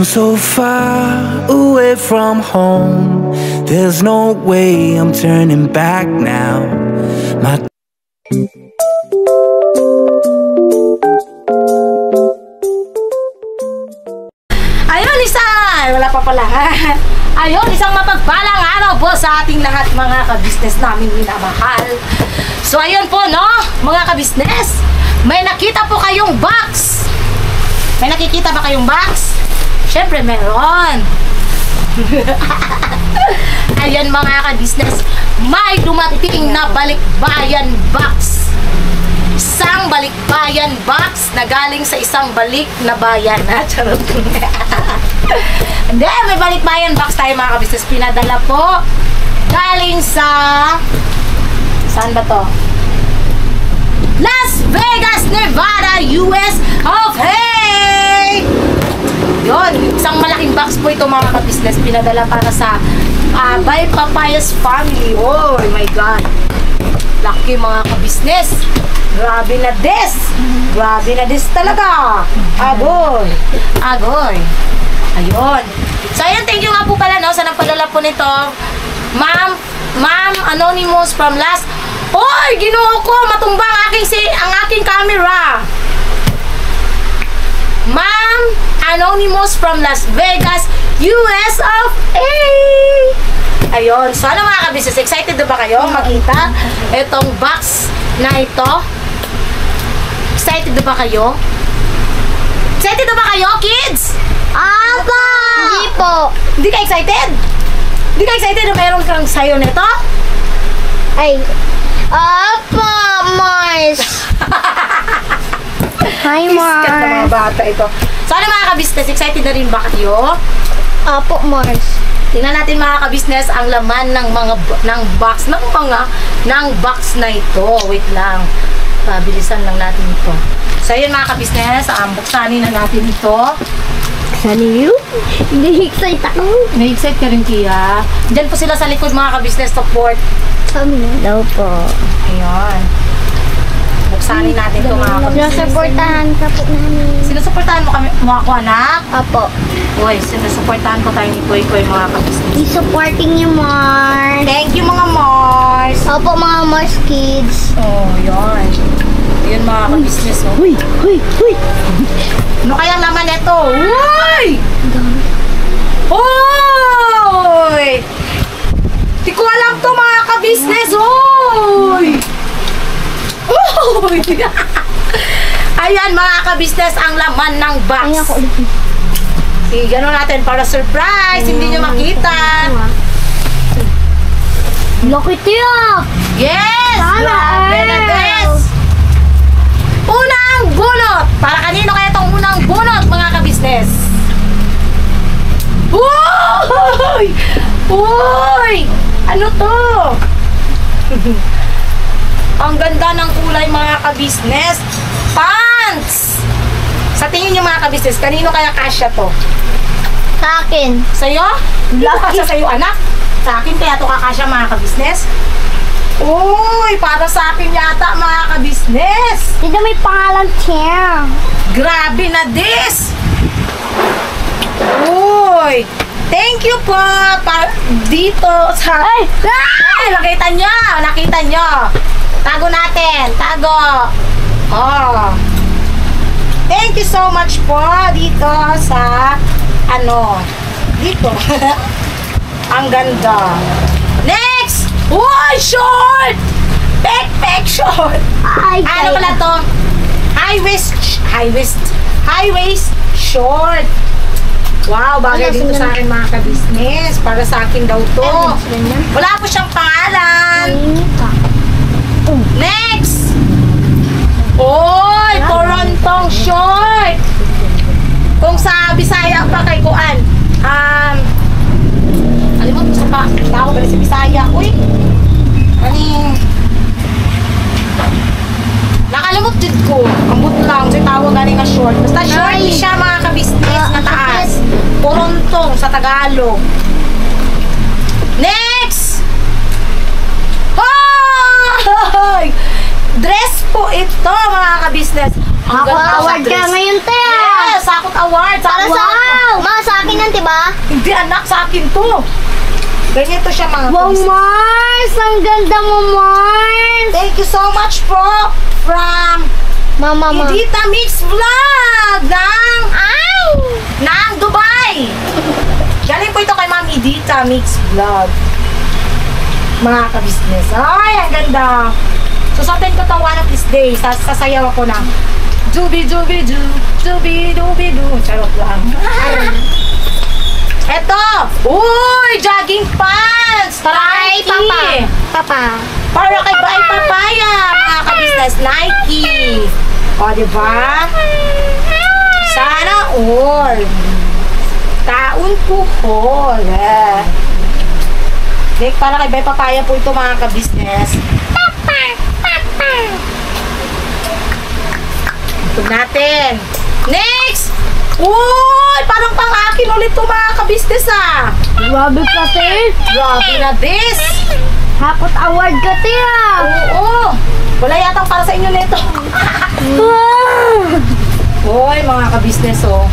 I'm so far away from home. There's no way I'm turning back now. My Ayun, wala pa pala. Ayun, isang mapagpalang araw po sa ating lahat mga ka-business namin minamahal. So ayun po, no, mga ka-business, may nakita po kayong box. May nakikita ba kayong box? Siyempre meron. Ayan mga ka-business, may dumating na balikbayan box. Isang balikbayan box na galing sa isang balik na bayan. Charot. Hindi, may balikbayan box tayo mga ka-business. Pinadala po galing sa... Saan ba to? Las Vegas, Nevada, US of A! Yun, isang malaking box po ito mga ka-business. Pinadala para sa Bay Papayas family. Oh my God. Lucky mga ka-business. Grabe na des. Grabe na des talaga. Agoy. Agoy. Ayun. So, ayun, thank you nga po pala, no, sa nagpadala po nito. Ma'am Anonymous from Las... Oy! Ginoo ko! Matumba ang aking camera. Ma'am Anonymous from Las Vegas, US of A! Ayun. So, ano mga ka-business? Excited na ba kayo makita itong box na ito? Excited na ba kayo? Excited na ba kayo, kids? Apa! Hindi po. Hindi ka excited? Hindi ka excited na meron kang sayo nito? Ay. Apa, Mars! Hi, Mars! Iskat na mga bata ito. So, ano mga ka-business? Excited na rin ba kayo? Apo, Mars. Tingnan natin mga ka-business ang laman ng box na ito. Wait lang. Pabilisan lang natin ito. So, yun mga ka-business, buksanin na natin ito. Buksanin you? Hindi-excite ako. Na-excite ka rin, Kia. Diyan po sila sa likod mga ka-business support. Kami na daw po. Ayun. Buksanin natin ito mga ka-business. Sinusuportahan ka po namin. Sinusuportahan mo kami, mga ko anak? Apo. Uy, sinusuportahan ko tayo ni Koy mga ka-business. I-supporting you, Mars. Thank you mga Mars. Opo, mga Mars kids. Oh, yun. Yun mga ka-business. Oh. Huy! Huy! Huy! Ano kayang laman ito? Uy! Uy! Di ko alam to mga ka-business. Uy! Uy! Ayan mga ka-business ang laman ng box. Ay, ako ulit. Sige, gano'n natin para surprise. Hindi nyo makita. Laki tiya! Yes! Grabe na this! Unang bunot! Para kanino kaya itong unang bunot, mga ka-business? Uy! Uy! Ano to? Ang ganda ng kulay, mga ka-business. Pants! Sa tingin nyo, mga ka-business, kanino kaya kasya to? Sa akin. Sa'yo? Kasya sa'yo, anak? Sa akin kaya to kakasya, mga ka-business? Uy! Para sa akin yata, mga ka-business! Dito may pangalan tiya. Grabe na this! Uy! Thank you po! Dito sa... Ay! Nakita nyo! Nakita nyo! Tago natin! Tago! Oh! Thank you so much po dito sa... Dito. Ang ganda. Next! Uy! Short! Backpack short! Ano pala to? High waist short. Wow, bagay dito sa akin mga ka-business. Para sa akin daw to. Wala po siyang pangalan. Next! Uy! Torontong short! Kung sa Bisaya pa kay Kuan. Alimot ko sa tao ba sa Bisaya. Uy! Nakalimot din ko. Ambot lang. Sa tawag galing na short. Basta short siya mga ka-business na taas. Torontong sa Tagalog. Next! Hoy! Dress po ito mga ka-business. Ako award ka ngayon, te. Yes, Sakot Award. Para sa di ba? Hindi anak, sa akin to. Ganito siya mga Wow, kabisnes. Mars! Ang ganda mo, Mars! Thank you so much po from Mama. Edita Mix Vlog ng Dubai. Galing po ito kay Ma'am Edita Mix Vlog. Mga kabisnes. Ay, ang ganda. Susutin ko to one of these days. Sasayaw ako ng Jubi-jubi-ju, jubi-dubi-du. Charot lang. Eto! Uy! Jogging pants! Para kay Nike! Papa. Para kay Bay Papaya! Mga kabisnes, Nike! O, diba? Sana all! Taon puhol! Para kay Bay Papaya po ito mga kabisnes. Ito natin. Next! Uy! Parang pang-akin ulit ito mga kabisnes ah! Grabe kasi. Grabe na this! Hapot award ka, Tia. Oo! Wala yatang para sa inyo nito. Uy, mga kabisnes oh.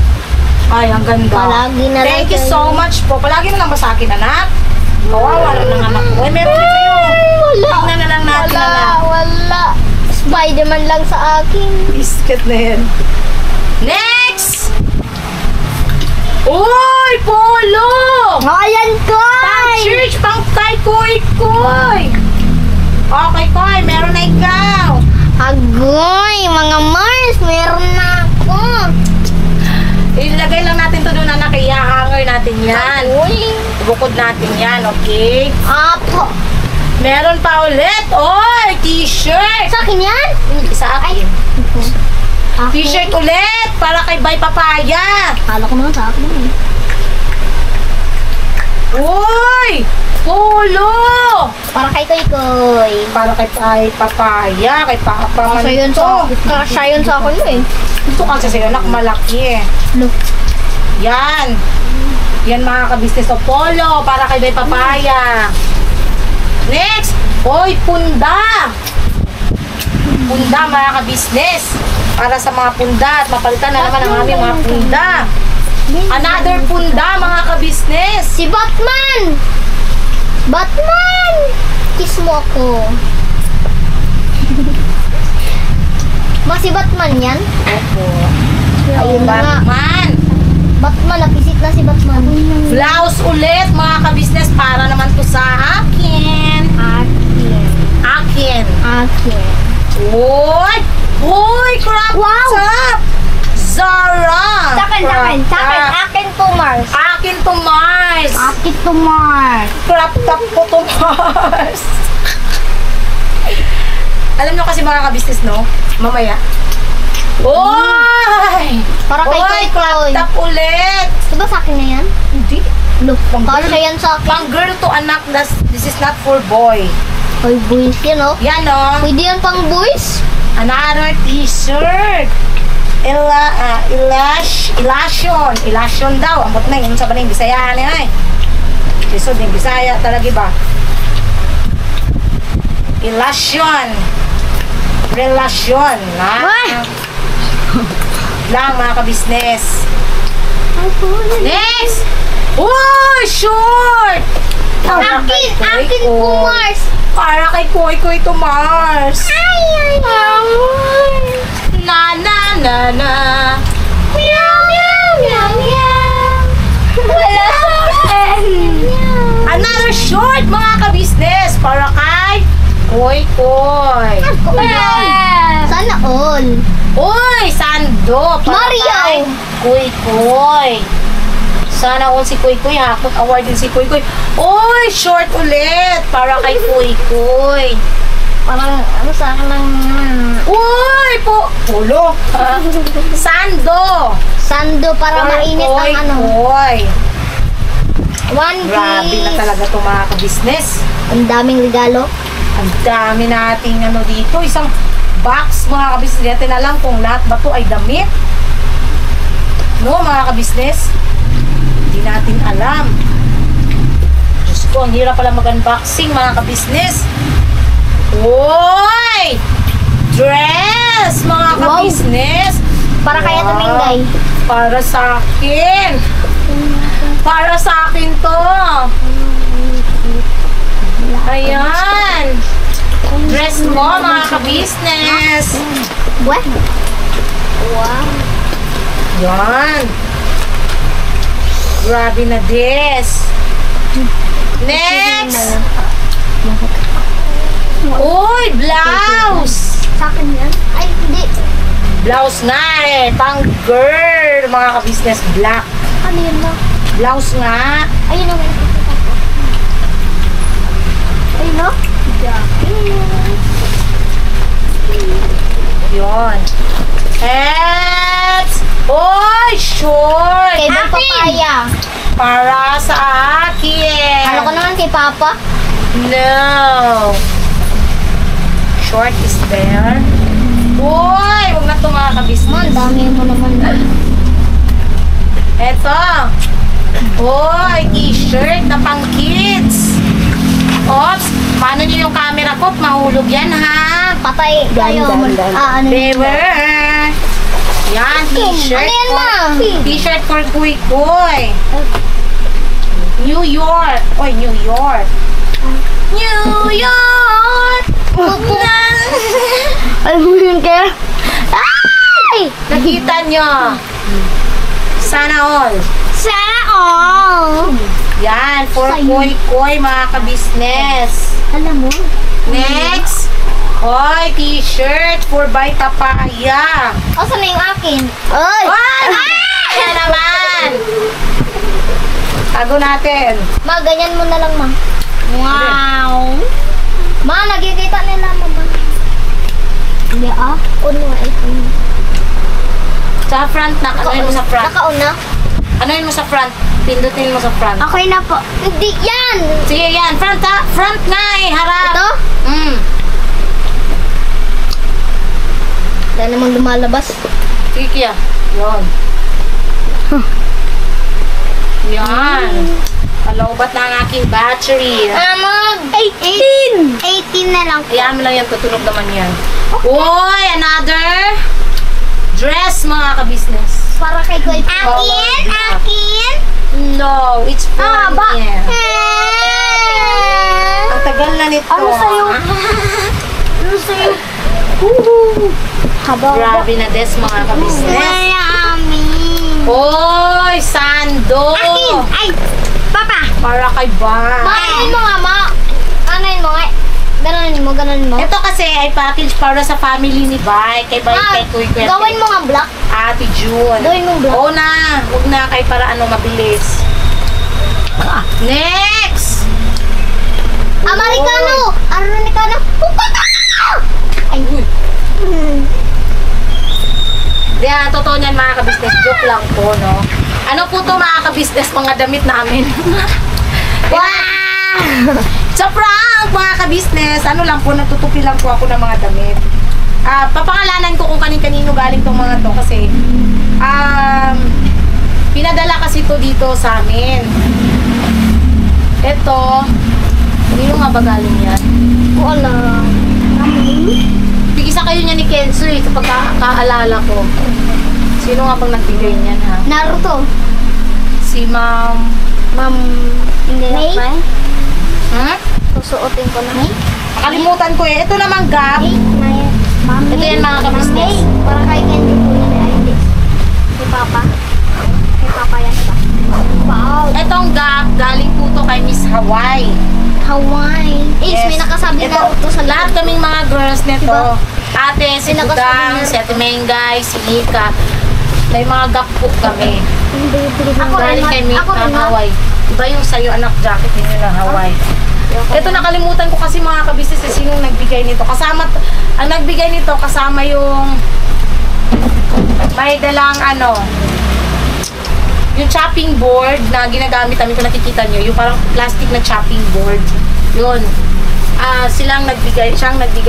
Ay, ang ganda. Palagi na lang Thank you sa'yo. so much po. Palagi na lang ba sa akin, anak? Kawawa lang ng anak ko. Uy, meron din sa'yo. Wala. Tingnan na lang natin, anak. Wala. Spider-Man lang sa akin. Biscuit na yan. Next! Uy, polo! Ayan ko. Pang church, pang kay Koy-Koy! Okay, Koy, meron na ikaw. Agoy, mga Mars, meron na ako. Ilagay lang natin to doon na hanger natin yan. Uy. Bukod natin yan, okay? Apo. Meron pa ulit. Oy, t-shirt. Sa akin yan? Hindi, sa akin. Ako. T-shirt ulit para kay Bay Papaya. Kala ko naman sa akin eh. Uy, polo. Para kay Koy-Koy. Para kay Bay Papaya, kay Papa man Kasi yun to. sa siya yun sa akin eh. Ito kasi sa'yo, anak, malaki eh. Look. Yan. Yan mga kabisnes. O, polo para kay Bay Papaya. Next. Oy, punda. Punda mga kabisnes. Para sa mga punda at mapalitan na naman ang aming mga punda. Another punda mga kabisnes. Si Batman! Batman! Kiss mo ako. Si Batman yan? Opo. Ayun na nga. Batman. Batman, nakisit na si Batman. Blouse ulit mga kabisnes para naman to sa akin. Akin. Akin. Akin. Uy! Uy! Crop Wow! top! Zara! Sakin. Akin to Mars. Akin to Mars! Akin to Mars. Crop top ko to Mars! Alam nyo kasi mga kabisnes, no? Mamaya. Uy! Para kay Uy! Crop Koy-Koy. top ulit! Diba sa akin na yan? Hindi. Look, Pang kasya girl. yan sa akin. Pang girl to anak, this is not for boy. Ay, boys yan oh. Yan, no? Pwede yan pang boys? Another t-shirt. Illusion daw. Ambot na yun sa baling Bisaya niya eh. Isod yung Bisaya talaga ba? Illusion. Relasyon. Ay! Lang mga kabisnes. Next! Uy! Short! Akin po Mars. Para kay Koy-Koy to Mars. Ay. Na. Meow, meow, meow, meow. Wala sa akin. Another short mga kabisnes para kay Koy-Koy. Sana all. Uy, Sando. Para Mario. kay Koy-Koy. Sana all si Koy-Koy. Hakot award din si Koy-Koy. Uy, short ulit para kay Koy-Koy. Parang ano sa akin lang. Uy, pulo. Sando. Sando para mainit ang ano. Koy-Koy. One Grabe na piece. talaga ito mga kabisnes. Ang daming regalo. Ang dami nating ano dito. Isang box mga kabisnes. Natin na lang kung lahat ba ito ay damit. No mga kabisnes. Hindi natin alam. Diyos ko, ang hirap pala mag-unboxing mga kabisnes. Uy! Dress mga Wow. kabisnes. Para kaya tumingay. Para sa akin. Para sa akin to. Ayan. Dress mo, mga ka-business. What? Wow. Yan. Grabe na this. Next. Uy, blouse. Sa akin yan? Ay, hindi. Blouse nga eh. Pang girl, mga ka-business. Black. Ano yun na? Blouse nga. Ayun na. Ayun na? Yun. And, uy, short. Kay Bang Papaya. Para sa akin. Ano ko naman kay Papa? No. Short is there. Uy, huwag na ito mga Man, ka-business. dami mo naman. Eto. Uy, t-shirt na pang kids. Oops, paano nyo yung camera ko? Mahulog yan, ha? Patay kayo. Ano yun? Beware. Yan, t-shirt. Ano yan, Ma? T-shirt for Kuy Kuy. New York. Oy, New York. New York. Ay, yun kayo? Ay! Nakita nyo. Sana all. Sana all! Yan, for Sa'yo. Kuy Kuy, mga ka-business. Alam mo? Next. Oy, t-shirt for Bay Papaya. O, saan na yung akin? Ay! Ay! Yan naman. Tago natin. Ma, ganyan mo na lang, Ma. Wow! Ma, nagkikita nila, Ma. Hindi, ah. Uno, iPhone. Sa front na. Anuin mo sa front. Nakauna? Anuin mo sa front. Pindutin mo sa front. Okay na po. Hindi, yan! Sige, yan. Front ha. Front nga eh. Harap. Ito? Wala namang lumalabas. Sige, Kia. Yun. Yan. Palaubat na ang aking battery. Mama! 18! 18 na lang. Ayan mo lang yan. Tutunog naman yan. Uy, another dress, mga ka-business. Para kay Kuya. Akin? Akin? No, it's for me. Ang tagal na nito. Ano sa'yo? Ano sa'yo? Haba. Grabe na des, mga ka-business. Yummy. Oy, sando. Akin! Ay! Papa! Para kay Ba. Makainin mo nga, Ma. Kanain mo nga. Ganonin mo. Ito kasi ay package para sa family ni Bay. Kay Bay, kay Kuy Kuy. Gawin mo nga black. Ate June. Gawin mo black. Oo na. Huwag na kay para ano mabilis. Next! Amerikano! Amerikano! Pupata! Ay! Yan, totoo niyan mga ka-business. Joke lang po, no? Ano po to mga ka-business? Mga damit namin. Wow! Sa prank, mga ka-business. Ano lang po, natutupi lang po ako ng mga damit. Papangalanan ko kung kanin-kanino galing tong mga to kasi pinadala kasi to dito sa amin. Ito, hindi nga ba galing yan? Wala. Bigisa kayo niya ni Kenzo eh, kapag kaalala ko. Sino nga bang nagbigay niyan ha? Naruto. Si Ma'am... Ma'am... Hindi May? na Hmm? susuotin ko na. May? Nakalimutan ko eh. Ito naman Gap. May? Ma'am Ito yan mga ka-business. May? Para kay Candy po na ay hindi. Kay Papa. Kay Papa yan ba? Wow! Itong Gap, galing po to kay Miss Hawaii. Hawaii. Yes. May nakasabi Ito, Naruto sa lahat kaming mga girls nito. Diba? Ate, si May nakasabi Budang, Naruto. si Ate Mengay, si Nika. May mga Gap po kami. Ako rin, Galing kay ako rin, Ma. Hawaii. Iba yung sa'yo anak jacket ninyo ng Hawaii. Ito nakalimutan ko kasi mga kabisnes sinong nagbigay nito. Kasama, ang nagbigay nito kasama yung may dalang ano, yung chopping board na ginagamit namin kung nakikita nyo, yung parang plastic na chopping board. Yun. Siyang nagbigay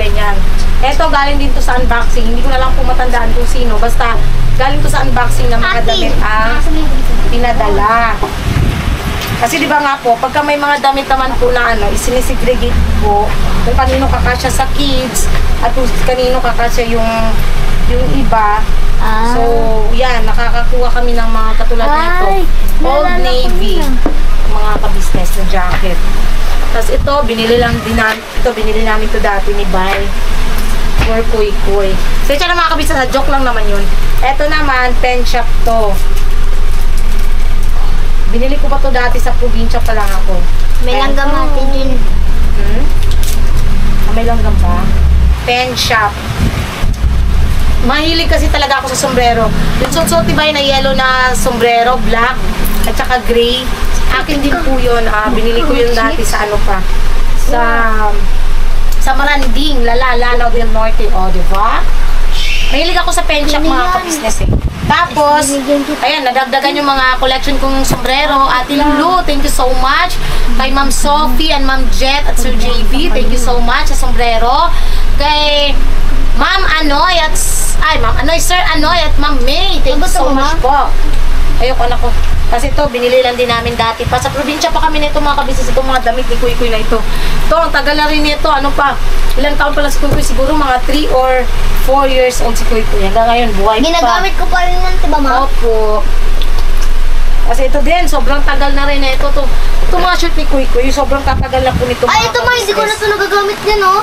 niyan. Ito galing din to sa unboxing. Hindi ko na lang po matandaan kung sino. Basta galing to sa unboxing ng mga damit ang pinadala. Kasi di ba nga po, pagka may mga damit naman po na ano, isinisegregate po kung kanino kakasya sa kids at kung kanino kakasya yung iba, Ah. So, yan, nakakakuha kami ng mga katulad nito. Ay, Old naalala ko Navy, na. mga ka-business na jacket. Tapos ito, binili namin to dati ni Bay. For kuy-kuy. So, ito na mga ka-business, joke lang naman yun. Ito naman, pen shop to. Binili ko pa to dati sa probinsya pa lang ako. May langgam natin yun. May langgam pa? Pen shop. Mahilig kasi talaga ako sa sombrero. Yung suot-suot diba na yellow na sombrero, black, at saka gray. Akin din po yun. Binili ko yun dati sa ano pa. Sa Maranding, Lanao del Norte. O, diba? Mahilig ako sa pen shop mga ka-business eh. Tapos, ayan, nadagdagan yung mga collection kong sombrero. Ate Lulu, thank you so much. Kay Ma'am Sophie and Ma'am Jet at Sir JB, thank you so much sa sombrero. Kay Ma'am Anoy at Sir Anoy at Ma'am May, thank you so much po. Ayoko na ko. Kasi ito, binili lang din namin dati. Pa sa probinsya pa kami nito mga kabisnes, itong mga damit ni Kuy Kuy na ito. Ito, ang tagal na rin nito. Ano pa? Ilang taon pala si Kuy Kuy? Siguro mga 3 or 4 years old si Kuy Kuy. Hanggang ngayon, buhay pa. Ginagamit ko pa rin yan, diba ma? Opo. Kasi ito din, sobrang tagal na rin na ito. Ito mga shirt ni Kuy Kuy, sobrang tatagal na po nito mga Ay, ito ma, hindi ko na ito nagagamit yan, oh.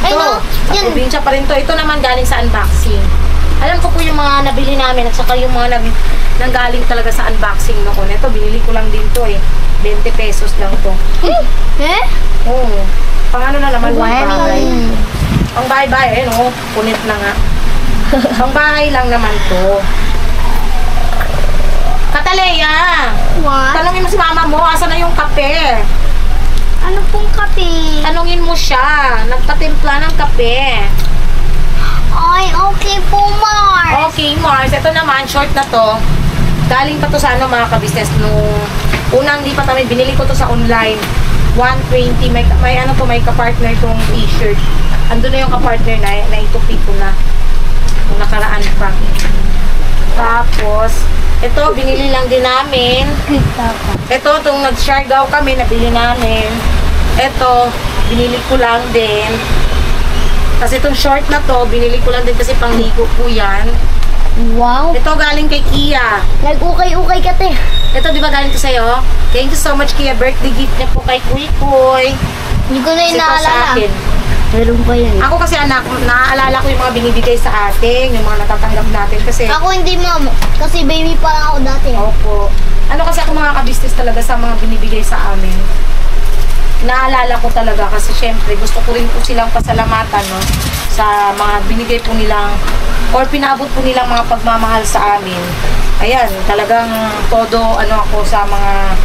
Ay, ito, no? sa Yan. probinsya pa rin to. Ito naman galing sa unboxing. Alam ko po yung mga nabili namin at saka yung mga nanggaling talaga sa unboxing noon. Ito, binili ko lang din to eh. 20 pesos lang to. Eh? Oo. Pang ano na naman, Wow. pang bahay. Pang bahay-bahay, eh no? Punit na nga. Pang bahay lang naman to. Kataleya! What? Tanungin mo si mama mo, asa na yung kape? Ano pong kape? Tanungin mo siya, nagpatimpla ng kape. Ay, okay po, Mars. Okay, Mars, ito naman, short na to. Galing pa to sa ano mga kabisnes nung unang di pa kami, binili ko to sa online. 120, may ano to, may kapartner tong t-shirt. Ando na yung kapartner na itupi ko na. Kung nakaraan pa. Tapos, ito, binili lang din namin. Ito, itong nag-Siargao kami, nabili namin. Ito, binili ko lang din. Kasi itong short na to, binili ko lang din kasi pangligo po yan. Wow. Ito, galing kay Kia. Nag-ukay-ukay ka, te. Ito, di ba galing to sa'yo? Thank you so much, Kia. Birthday gift niya po kay Kuy Kuy. Hindi ko na Kasi yung ito sa naalala. akin. Meron pa yan. Ako kasi anak, naaalala ko yung mga binibigay sa atin, yung mga natatanggap natin. Kasi, Ako hindi, ma'am. Kasi baby pa lang ako dati. opo. Ano kasi ako mga kabisnes talaga sa mga binibigay sa amin. Naalala ko talaga kasi syempre gusto ko rin po silang pasalamatan no, sa mga binigay po nilang or pinaabot po nilang mga pagmamahal sa amin. Ayan, talagang todo ano ako sa mga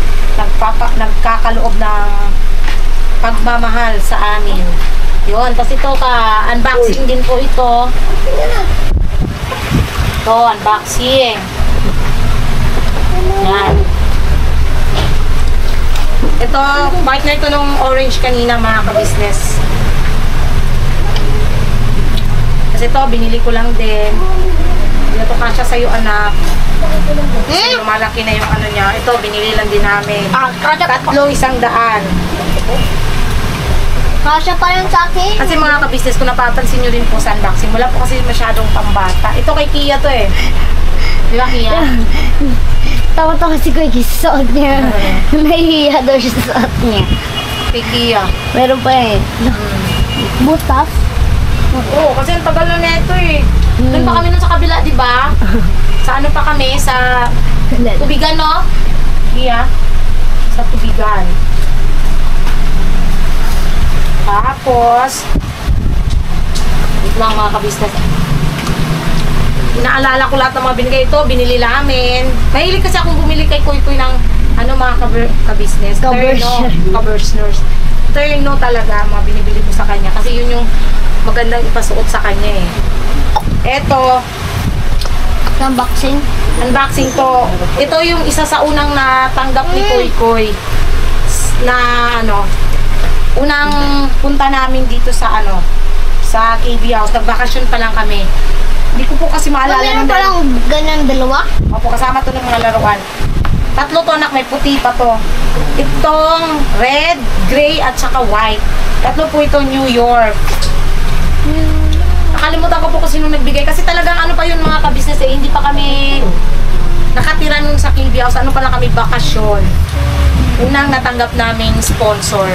nagkakaloob ng pagmamahal sa amin. Yun, kasi ito unboxing din po ito. Ito, unboxing. Yan. Ito, partner ko nung orange kanina mga ka-business. Kasi ito, binili ko lang din. Hindi na ito kasya sa'yo, anak. Kasi lumalaki na yung ano niya. Ito, binili lang din namin. Tatlo, 100. Kasya pa yun sa akin. Kasi mga ka-business, kung napapansin nyo din po sa unboxing, wala po kasi masyadong pambata. Ito kay Kia to eh. Di ba, Kia? Tawa-tawa si Kuya sa suot niya. Nahihiya daw siya sa suot niya. Kay Kia. Meron pa yan. Butas? Oo, kasi ang tagal na neto eh. Doon pa kami nun sa kabila, di ba? Sa ano pa kami? Sa Tubigan, no? Kia? Sa Tubigan. Tapos, ito lang mga ka-business. Inaalala ko lahat ng mga binigay ito, binili namin. Mahilig kasi akong bumili kay Kuy Kuy ng ano mga ka-business. Ka-bursners. Terno talaga mga binibili ko sa kanya. Kasi yun yung magandang ipasuot sa kanya eh. Eto, Unboxing? unboxing to. Ito yung isa sa unang natanggap ni Kuy Kuy. Na ano, unang punta namin dito sa ano, sa KB House. Nagbakasyon pa lang kami. Hindi ko po kasi maalala Meron nung pa lang ganyan dalawa? Opo, kasama to ng mga laruan. Tatlo to anak, may puti pa to. Itong red, gray, at saka white. Tatlo po ito New York. Nakalimutan ko po kung sino nagbigay. Kasi talagang ano pa yun mga ka-business eh. Hindi pa kami nakatira nun sa KB House. Ano pa lang kami, bakasyon. Unang natanggap naming sponsor.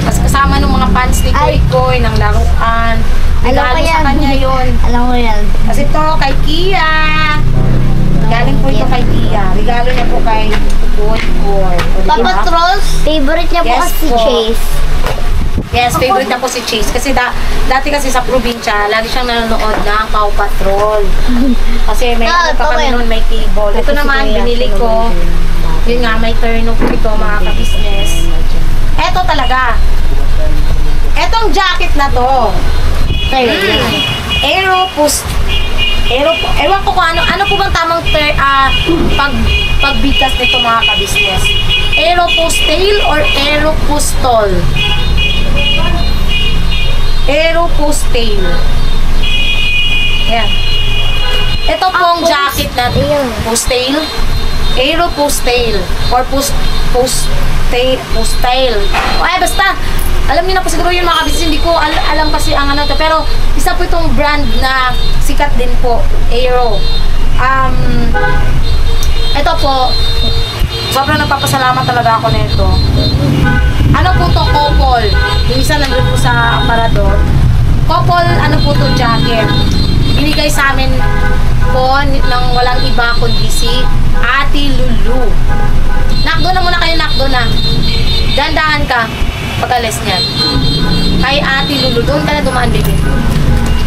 Tapos kasama ng mga fans ni Koy Koy, ng laruan. Regalo sa kanya yun. Alam ko yan. Kasi ito kay Kia. Galing po ito kay Kia. Regalo niya po kay Koy Koy. Papa Trolls, favorite niya po Yes kasi si po. Chase. Yes, favorite na po si Chase. Kasi dati kasi sa probinsya, lagi siyang nanonood ng Paw Patrol. Kasi may ano pa kami noon, may cable. Ito naman, binili ko. Yun nga, may turn off ito mga ka-business. Eto talaga. Etong jacket na to. Ewan ko kung ano po bang tamang pagbigkas nito mga ka-business. Aeropostale or Aeropostol? Aeropostale. Yan. Ito pong jacket na postale. Aeropostale or postale. Ay, basta. Alam niyo na po siguro yung mga kabisnes, hindi ko alam kasi ang ano to. Pero isa po itong brand na sikat din po, Aero. Ito po, sobrang nagpapasalamat talaga ako nito. Ano po to, couple? Yung isa nandun po sa aparador. Couple, ano po to, jacket. Binigay sa amin po ng walang iba kundi si Ate Lulu. Nakdo na muna kayo, nakdo na. Dandahan ka pag-alis niyan. Kay Ate Lulu, doon ka na dumaan, baby.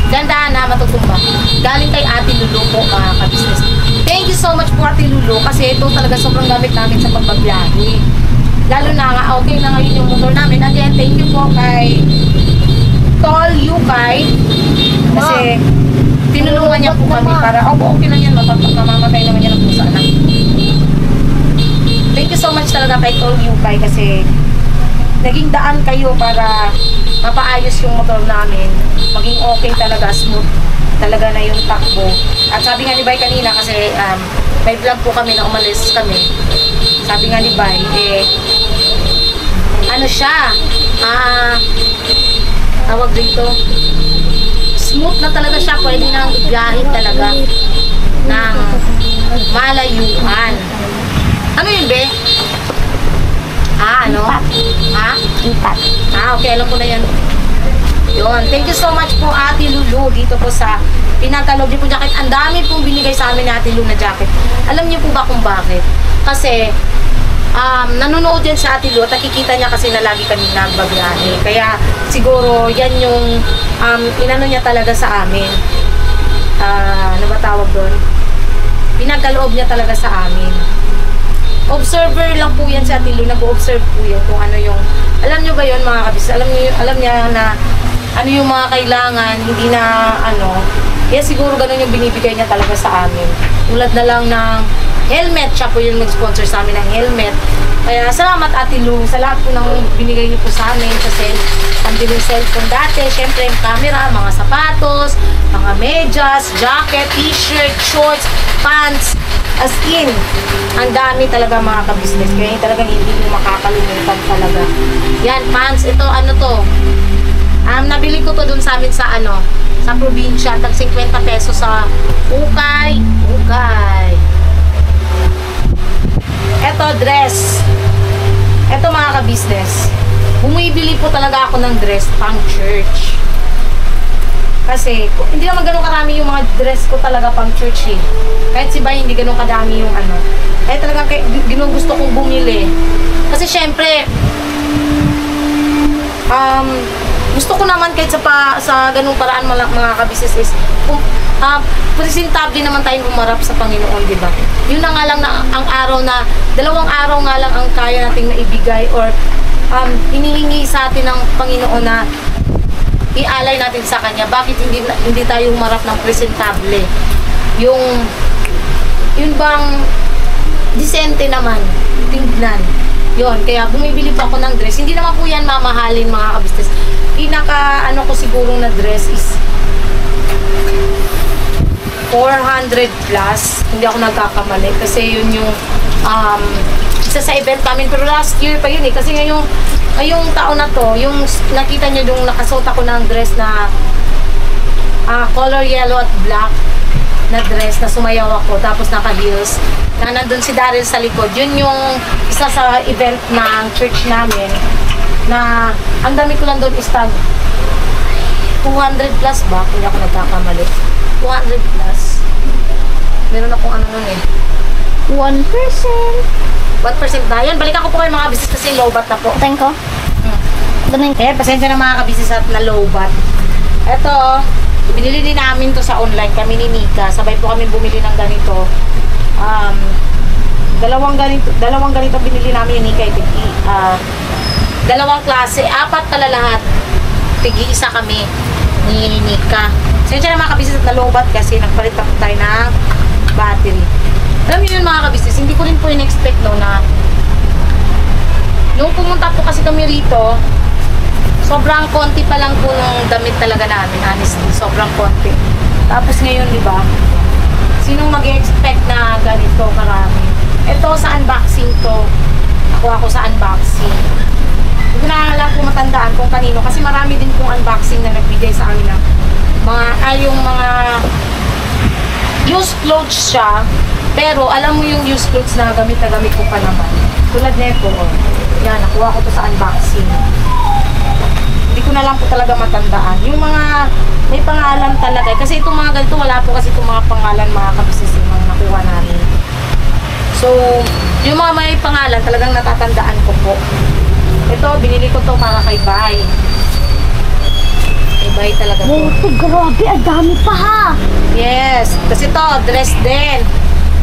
Dandahan na, matutumba. Galing kay Ate Lulu po, ka-business. Thank you so much po, Ate Lulu, kasi ito talaga sobrang gamit namin sa pagbabiyahe. Lalo na nga, okay na ngayon yung motor namin. Again, thank you po kay Tol Yukay. Kasi tinulungan niya po kami para, okay lang yan, mamamatay naman yan ang pusa na. Thank you so much talaga kay Tol Yukay kasi naging daan kayo para mapaayos yung motor namin. Maging okay talaga, smooth talaga na yung takbo. At sabi nga ni Bay kanina kasi may vlog po kami na umalis kami. Sabi nga ni Bay, ano siya, tawag dito, smooth na talaga siya, pwede nang ibiyahin talaga ng malayuan. Ano yun, be? Ano? Ipat. Okay, alam ko na yan. Yun, thank you so much po Ate Lulu dito po sa pinagkaloob niyo po jacket. Ang dami pong binigay sa amin ni Ate Lulu na jacket. Alam niyo po ba kung bakit? Kasi nanonood yan sa Ate Lulu at nakikita niya kasi na lagi kami nagbabiyahe. Kaya siguro yan yung inano niya talaga sa amin. Ano ba tawag doon? Pinagkaloob niya talaga sa amin. Observer lang po yan si Ate Lulu, nag-observe po yan kung ano yung, alam nyo ba yun mga kabis, alam niya na ano yung mga kailangan, hindi na ano, kaya siguro ganun yung binibigay niya talaga sa amin. Tulad na lang ng helmet, siya po yung nag-sponsor sa amin ng helmet. Kaya salamat Ate Lulu sa lahat po ng binigay niyo po sa amin kasi pambili yung cellphone dati, syempre yung camera, mga sapatos, mga medyas, jacket, t-shirt, shorts, pants, as in, ang dami talaga mga ka-business. Kaya yung talagang hindi nyo makakalimutan talaga. Yan, pants. Ito, ano to? Nabili ko to dun sa amin sa ano, sa probinsya. Tag 50 pesos sa Ukay. Ito, dress. Ito mga ka-business. Bumibili po talaga ako ng dress pang church. Kasi, hindi naman ganun karami yung mga dress ko talaga pang church eh. Kahit si Bay, hindi ganun kadami yung ano. Kaya talaga ginugusto kong bumili. Kasi syempre, gusto ko naman kahit sa ganung paraan mga ka-business is, presentable naman tayong umarap sa Panginoon, di ba? Yun na nga lang na ang araw na, 2 araw nga lang ang kaya nating maibigay or hinihingi sa atin ng Panginoon na ialay natin sa Kanya. Bakit hindi tayo humarap ng presentable? Yung bang disente naman, tingnan. Yun, kaya bumibili po ako ng dress. Hindi naman po yan mamahalin mga kabisnes. Pinaka, ko siguro na dress is 400 plus. Hindi ako nagkakamali. Kasi yun yung isa sa event namin. Pero last year pa yun eh. Kasi ngayong taon na to, yung nakita nyo yung nakasuot ako ng dress na color yellow at black na dress na sumayaw ako, tapos naka-heels, na nandun si Daryl sa likod. Yun yung isa sa event ng church namin, na ang dami ko lang doon is tag 200 plus ba, kung hindi ako nagkakamali. 200 plus. Meron akong ano nun eh. 1%. 1% na. Yan, balikan ko po kayo mga business kasi low bat na po. Thank ko. Ganun. Eh, pasensya na mga kabisnes at na low bat. Ito, binili din namin to sa online, kami ni Nika. Sabay po kami bumili ng ganito. Dalawang ganito binili namin ni Nika. Dalawang klase, 4 pala lahat. Tigi-isa kami ni Nika. Pasensya na mga kabisnes at na low bat kasi nagpalit ako tayo ng battery. Alam niyo yun mga kabisnes, hindi ko rin po in-expect no na nung pumunta po kasi kami rito, sobrang konti pa lang po ng damit talaga namin, honestly. Sobrang konti. Tapos ngayon, di ba? Sinong mag-expect na ganito karami? Ito sa unboxing to. Nakuha ko sa unboxing. Hindi ko na lang po matandaan kung kanino. Kasi marami din pong unboxing na nagbigay sa amin ng yung mga used clothes siya. Pero alam mo yung used clothes na gamit ko pa naman. Tulad nito, oh. Yan, nakuha ko to sa unboxing. Hindi ko na lang po talaga matandaan. Yung mga may pangalan talaga. Kasi itong mga ganito, wala po kasi itong mga pangalan, mga kabisnes yung mga nakuha namin. So, yung mga may pangalan, talagang natatandaan ko po. Ito, binili ko to para kay Bay. Kay Bay talaga to. Oh, grabe, ang dami pa ha. Yes. Kasi to, dress din.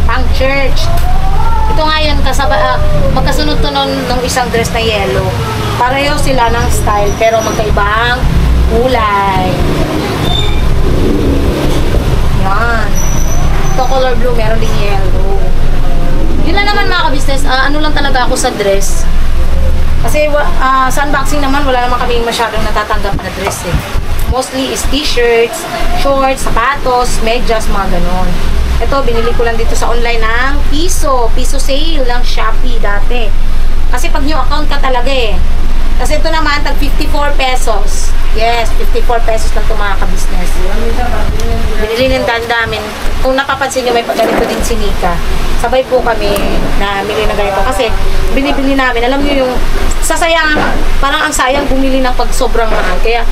Pang church. Ito nga yan, magkasunod to nung isang dress na yellow. Pareho sila ng style, pero magkaibang kulay. Yan. Ito color blue, meron din yellow. Yun lang naman mga kabisnes, ano lang talaga ako sa dress. Kasi sa unboxing naman, wala naman kami masyadong natatanggap na dress eh. Mostly is t-shirts, shorts, sapatos, medyas, mga ganon. Ito, binili ko lang dito sa online ng piso sale ng Shopee dati. Kasi pag new account ka talaga eh. Kasi ito naman, tag 54 pesos. Yes, 54 pesos lang ito mga kabisnes. Binili ng dandamin. Kung napapansin nyo, may ganito din si Nika. Sabay po kami na bili na ganito. Kasi binibili namin, alam nyo yung sasayang, parang ang sayang bumili ng pag sobrang mahal. Kaya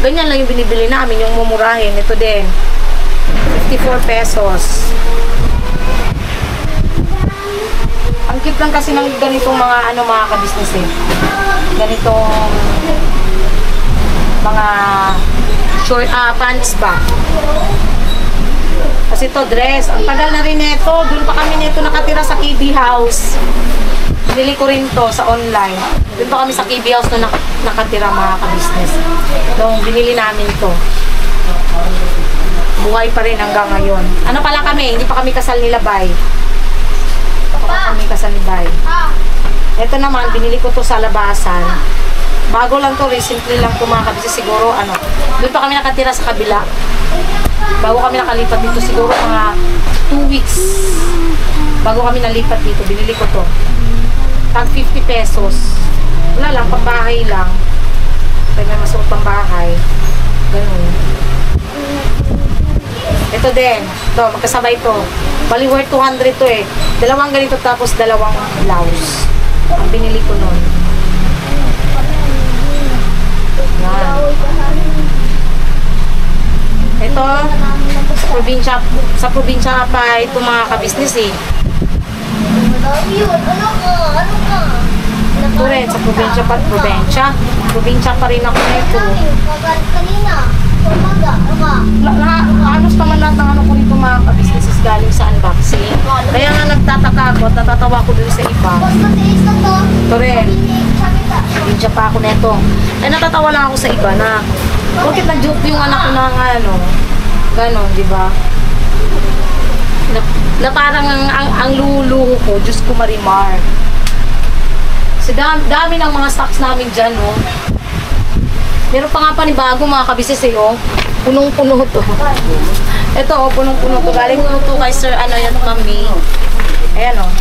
ganyan lang yung binibili namin, yung mumurahin. Ito din. 54 pesos. Ang cute lang kasi ng ganitong mga mga kabisnes eh. Ganitong mga short pants ba. Kasi to dress. Ang tagal na rin nito. Doon pa kami nito nakatira sa KB House. Binili ko rin to sa online. Doon pa kami sa KB House na nakatira mga kabisnes. Nung binili namin to. Buhay pa rin hanggang ngayon. Ano pala kami? Hindi pa kami kasal nila, Bay. Kami kasal ni Bay. Ito naman, binili ko to sa labasan. Bago lang to, recently lang to mga kabisnes. Siguro, doon pa kami nakatira sa kabila. Bago kami nakalipat dito, siguro mga 2 weeks. Bago kami nalipat dito, binili ko to. Tag 50 pesos. Wala lang, pambahay lang. Kaya may masuot pambahay. Ganun. Ito din. Ito, magkasabay to. Bali worth 200 to eh. Dalawang ganito tapos dalawang blouse. Ang binili ko nun. Yan. Ito, sa probinsya pa ito mga kabisnes eh. Ito rin, sa probinsya pa probinsya. Probinsya pa rin ako nito. Halos naman lahat ng ko nito mga ka-businesses galing sa unboxing. Kaya nga nagtataka ako at natatawa ko dun sa iba. Ito rin. Probinsya pa ako nito. Ay natatawa lang ako sa iba na bakit na-joke yung anak ko na ganon, di ba? Na parang ang luluho ko, Diyos ko Marimar. Kasi dami ng mga stocks namin dyan, no? Meron pa nga panibago mga kabisnes eh, oh. Punong-puno to. Ito, oh, punong-puno to. Galing po to kay Sir, yan, Mami. Ayan, oh.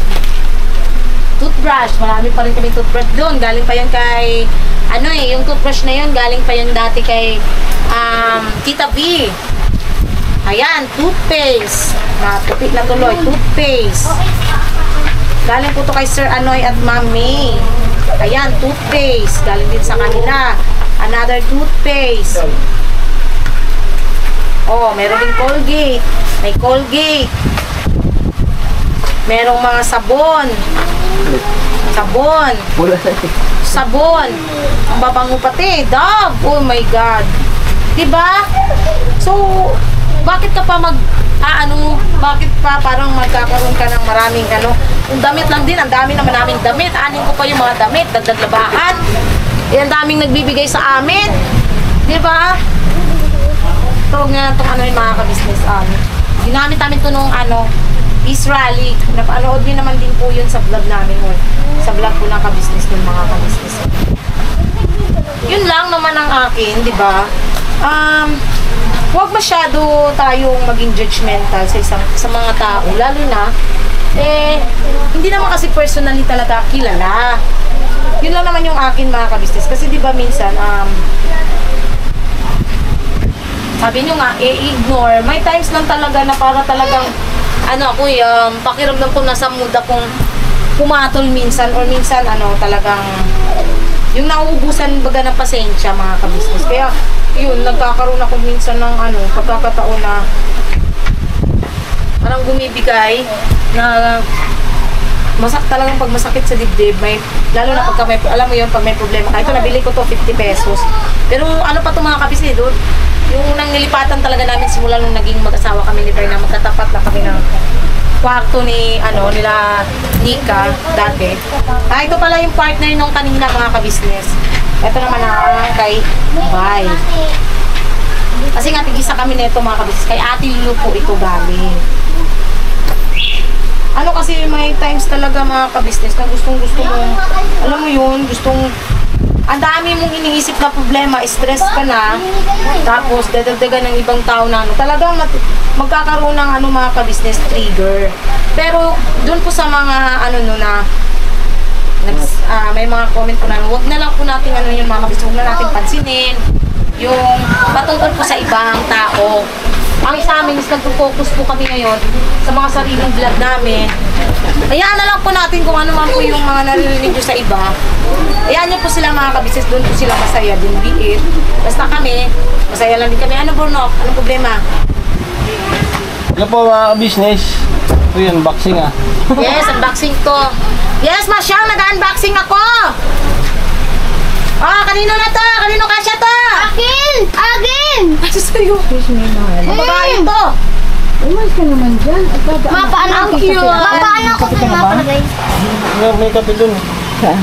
Toothbrush. Marami pa rin kami toothbrush doon. Galing pa yan kay, yung toothbrush na yun, galing pa yan dati kay, Tita B. Ayan, toothpaste. Natupi na tuloy, toothpaste. Galing po to kay Sir Anoy at Mami. Ayan, toothpaste. Galing din sa kanila. Another toothpaste. Oh, meron din Colgate. May Colgate. Merong mga sabon. Sabon. Sabon. Ang babango pati. Dove. Oh my God. Diba? So, bakit ka pa bakit pa parang magkakaroon ka ng maraming yung damit lang din, ang dami naman naming damit, anin ko pa yung mga damit, dagdag labahan, ang daming nagbibigay sa amin, di ba? Ito nga, itong yung mga ka-business, ginamit namin ito nung East Rally, napanood nyo naman din po yun sa vlog namin, sa vlog po ng ka-business ng mga ka-business. Yun lang naman ang akin, di ba? Huwag masyado tayong maging judgmental sa mga tao, lalo na hindi naman kasi personally talaga kilala. Yun lang naman yung akin mga ka-business, kasi di ba minsan sabi nyo nga ignore, may times lang talaga na para talagang pakiramdam ko nasa mood akong pumatol minsan, or minsan talagang yung nauubusan baga ng pasensya mga ka-business. Kaya yun, nagkakaroon ako minsan ng pagkakataon na parang bumibigay na talagang pag masakit sa dibdib, lalo na pagka alam mo yun, pag may problema ka. Ito, nabili ko to 50 pesos. Pero pa to mga kabisnes doon, yung unang nilipatan talaga namin simula nung naging mag-asawa kami ni Berna, magkatapat na kami ng kwarto ni nila Nika dati. Ito pala yung partner nung kanina mga kabisnes. Ito naman kay Bay. Kasi nga tigisa kami nito mga kabisnes. Kay Ate Lulu po ito galing. Kasi may times talaga mga kabisnes na gustong-gusto mo, alam mo yun, ang dami mong iniisip na problema, stress ka na, tapos dadagdagan ng ibang tao na talagang magkakaroon ng mga ka-business trigger. Pero doon po sa mga may mga comment po na wag na lang po natin yung mga ka-business, wag na natin pansinin yung patungkol po sa ibang tao. Ang sa amin is nag-focus po kami ngayon sa mga sariling vlog namin. Hayaan na lang po natin kung ano man po yung mga naririnig nyo sa iba. Hayaan nyo po sila mga kabisnes, doon po sila masaya din, biit. Basta kami, masaya lang din kami. Ano Bruno? Anong problema? Ano po mga business? Ito yun, unboxing Yes, unboxing to. Yes, Masyang, nag-unboxing ako! Kanino na to? Kanino kasya to? Akin! Akin! Kasi sa'yo. Babae to. Umayos ka naman dyan. Mapaano ako cute. Mapaano ako sa mapalagay. May kape dun. Saan?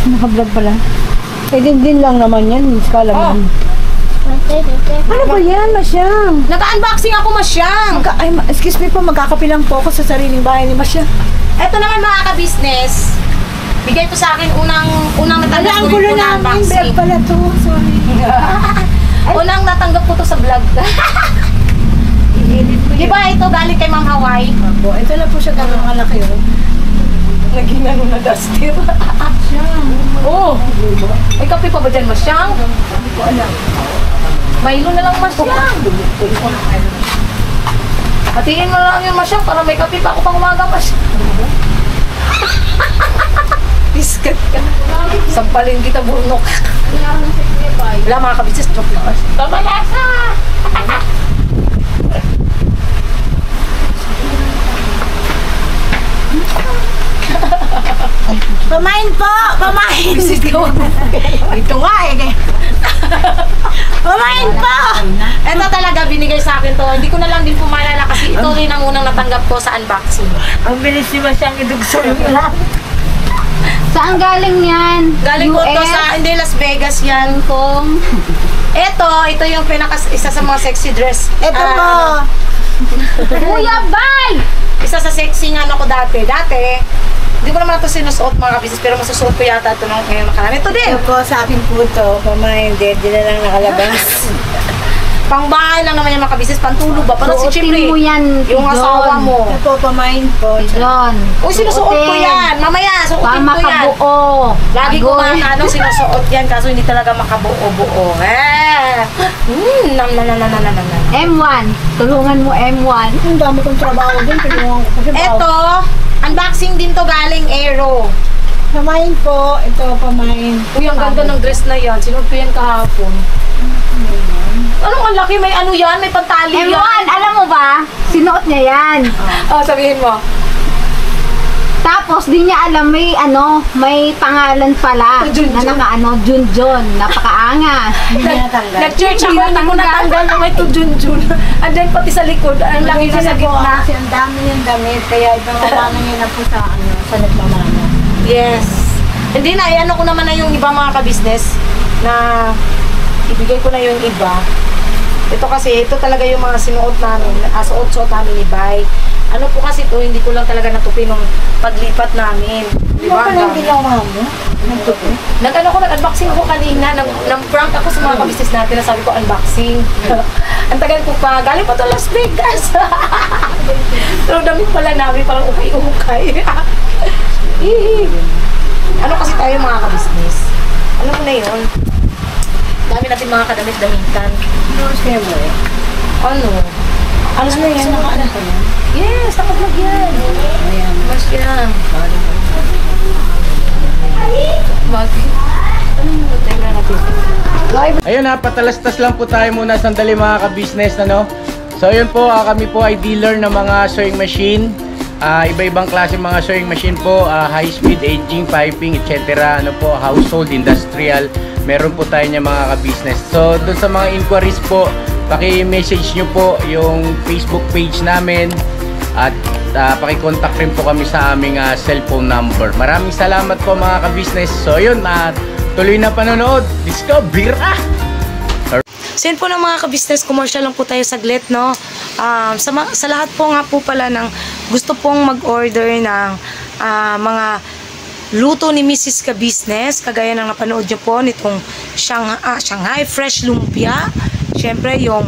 Naka-vlog pala. Pwede din lang naman yan. Kala mo. Ano ba yan, Masyang? Nag-unboxing ako, Masyang. Excuse me po, magkakapilang po ako sa sariling bahay ni Masyang. Ito naman mga ka-business. Bigay to sa akin unang natanggap ko rin po na unboxing. Vlog pala to. Sorry. Unang natanggap ko to sa vlog. Di ba ito galing kay Ma'am Hawaii? Ito lang po siya gano'ng malaki. Naging na duster. Oo. May kape pa ba dyan, Masyang? Hindi ko alam. Maylo na lang, Masyang. Hatiin mo lang yung Masyang para may kape pa ako pang umaga, Masyang. Biskat ka. Sampalin kita, burnok. Wala mga kabitsis, joke lang. Tamalasa! Pamain po! Pamain! Ito nga eh. Pamain po! Ito talaga binigay sa akin to. Hindi ko na lang din pumalala kasi ito rin ang unang natanggap ko sa unboxing. Ang bilis niya siyang idugso yung lahat. Saan galing yan? Galing ko to sa, hindi, Las Vegas yan. Ito yung isa sa mga sexy dress. Ito po! Kuya Bay! Isa sa sexy nga ko dati. Hindi ko naman ito sinusuot mga kabisnes, pero masusuot ko yata ito ngayon nakaraan. Ito din! Ito po, sa akin po ito. Pamain, di na lang nakalabas. Pangbahay lang naman yung mga kabisnes, pantulog ba? Para si Chimri, mo yan, yung John. asawa mo. Ito, pamain ko. John. Uy, sinusuot ko yan. Mamaya, suotin Para ko yan. makabuo. Lagi ko Agoy. mga sinusuot yan, kaso hindi talaga makabuo-buo. M1. Tulungan mo M1. Ang dami kong trabaho din. Tinulungan ko kasi Ito, unboxing din to galing Aero. Pamain po. Ito, pamain. Uy, ang ganda ng dress na yan. Sinuot ko yan kahapon. Anong ang laki? May ano yan? May pantali yan. M1, alam mo ba? Sinuot niya yan. Oh, sabihin mo. Tapos, di niya alam, may pangalan pala. Junjun. Na naka, Junjun. Napakaangas. Hindi natanggal. Nag-church ako, hindi ko natanggal na may tujunjun. Andyan pati sa likod. Ang laki na sa gitna. Kasi ang dami niyang damit. Kaya ibababa na niya na po sa nagmamana. Yes. Hindi na, ano ko naman na yung iba mga kabisnes na ibigay ko na yung iba. Ito kasi, ito talaga yung mga sinuot namin, suot-suot namin ni Bay. Ano po kasi ito, hindi ko lang talaga natupi nung paglipat namin. Hindi ba lang ginawa mo? Nag-unboxing ako kanina, nag-prank ako sa mga kabisnes natin na sabi ko unboxing. Ang tagal ko pa, galing pa to Las Vegas. Pero damit pala namin, parang ukay-ukay. Ano kasi tayo mga kabisnes? Alam mo na yun? Dami natin mga kadamit-damitan. Ano? Ano na yan? Naka-ano pa yan? Yes, naka-vlog yan. Ayan. Mas yan. Bakit? Ano mo? Tingnan natin. Ayun ha, patalastas lang po tayo muna sandali mga ka-business, ano? So yun po, kami po ay dealer ng mga sewing machine. Iba-ibang klase mga sewing machine po, high speed, aging, piping, etc. Ano po, household, industrial. Meron po tayo niya mga ka-business. So doon sa mga inquiries po, paki-message nyo po yung Facebook page namin at paki-contact rin po kami sa aming cellphone number. Maraming salamat po mga ka-business. So yun, tuloy na panonood. Let's go, bira! So yun po ng mga ka-business, commercial lang po tayo saglit, no? Sa lahat po nga po pala ng gusto pong mag-order ng mga luto ni Mrs. Ka-Business, kagaya ng napanood nyo po nitong Shanghai Fresh Lumpia, syempre yung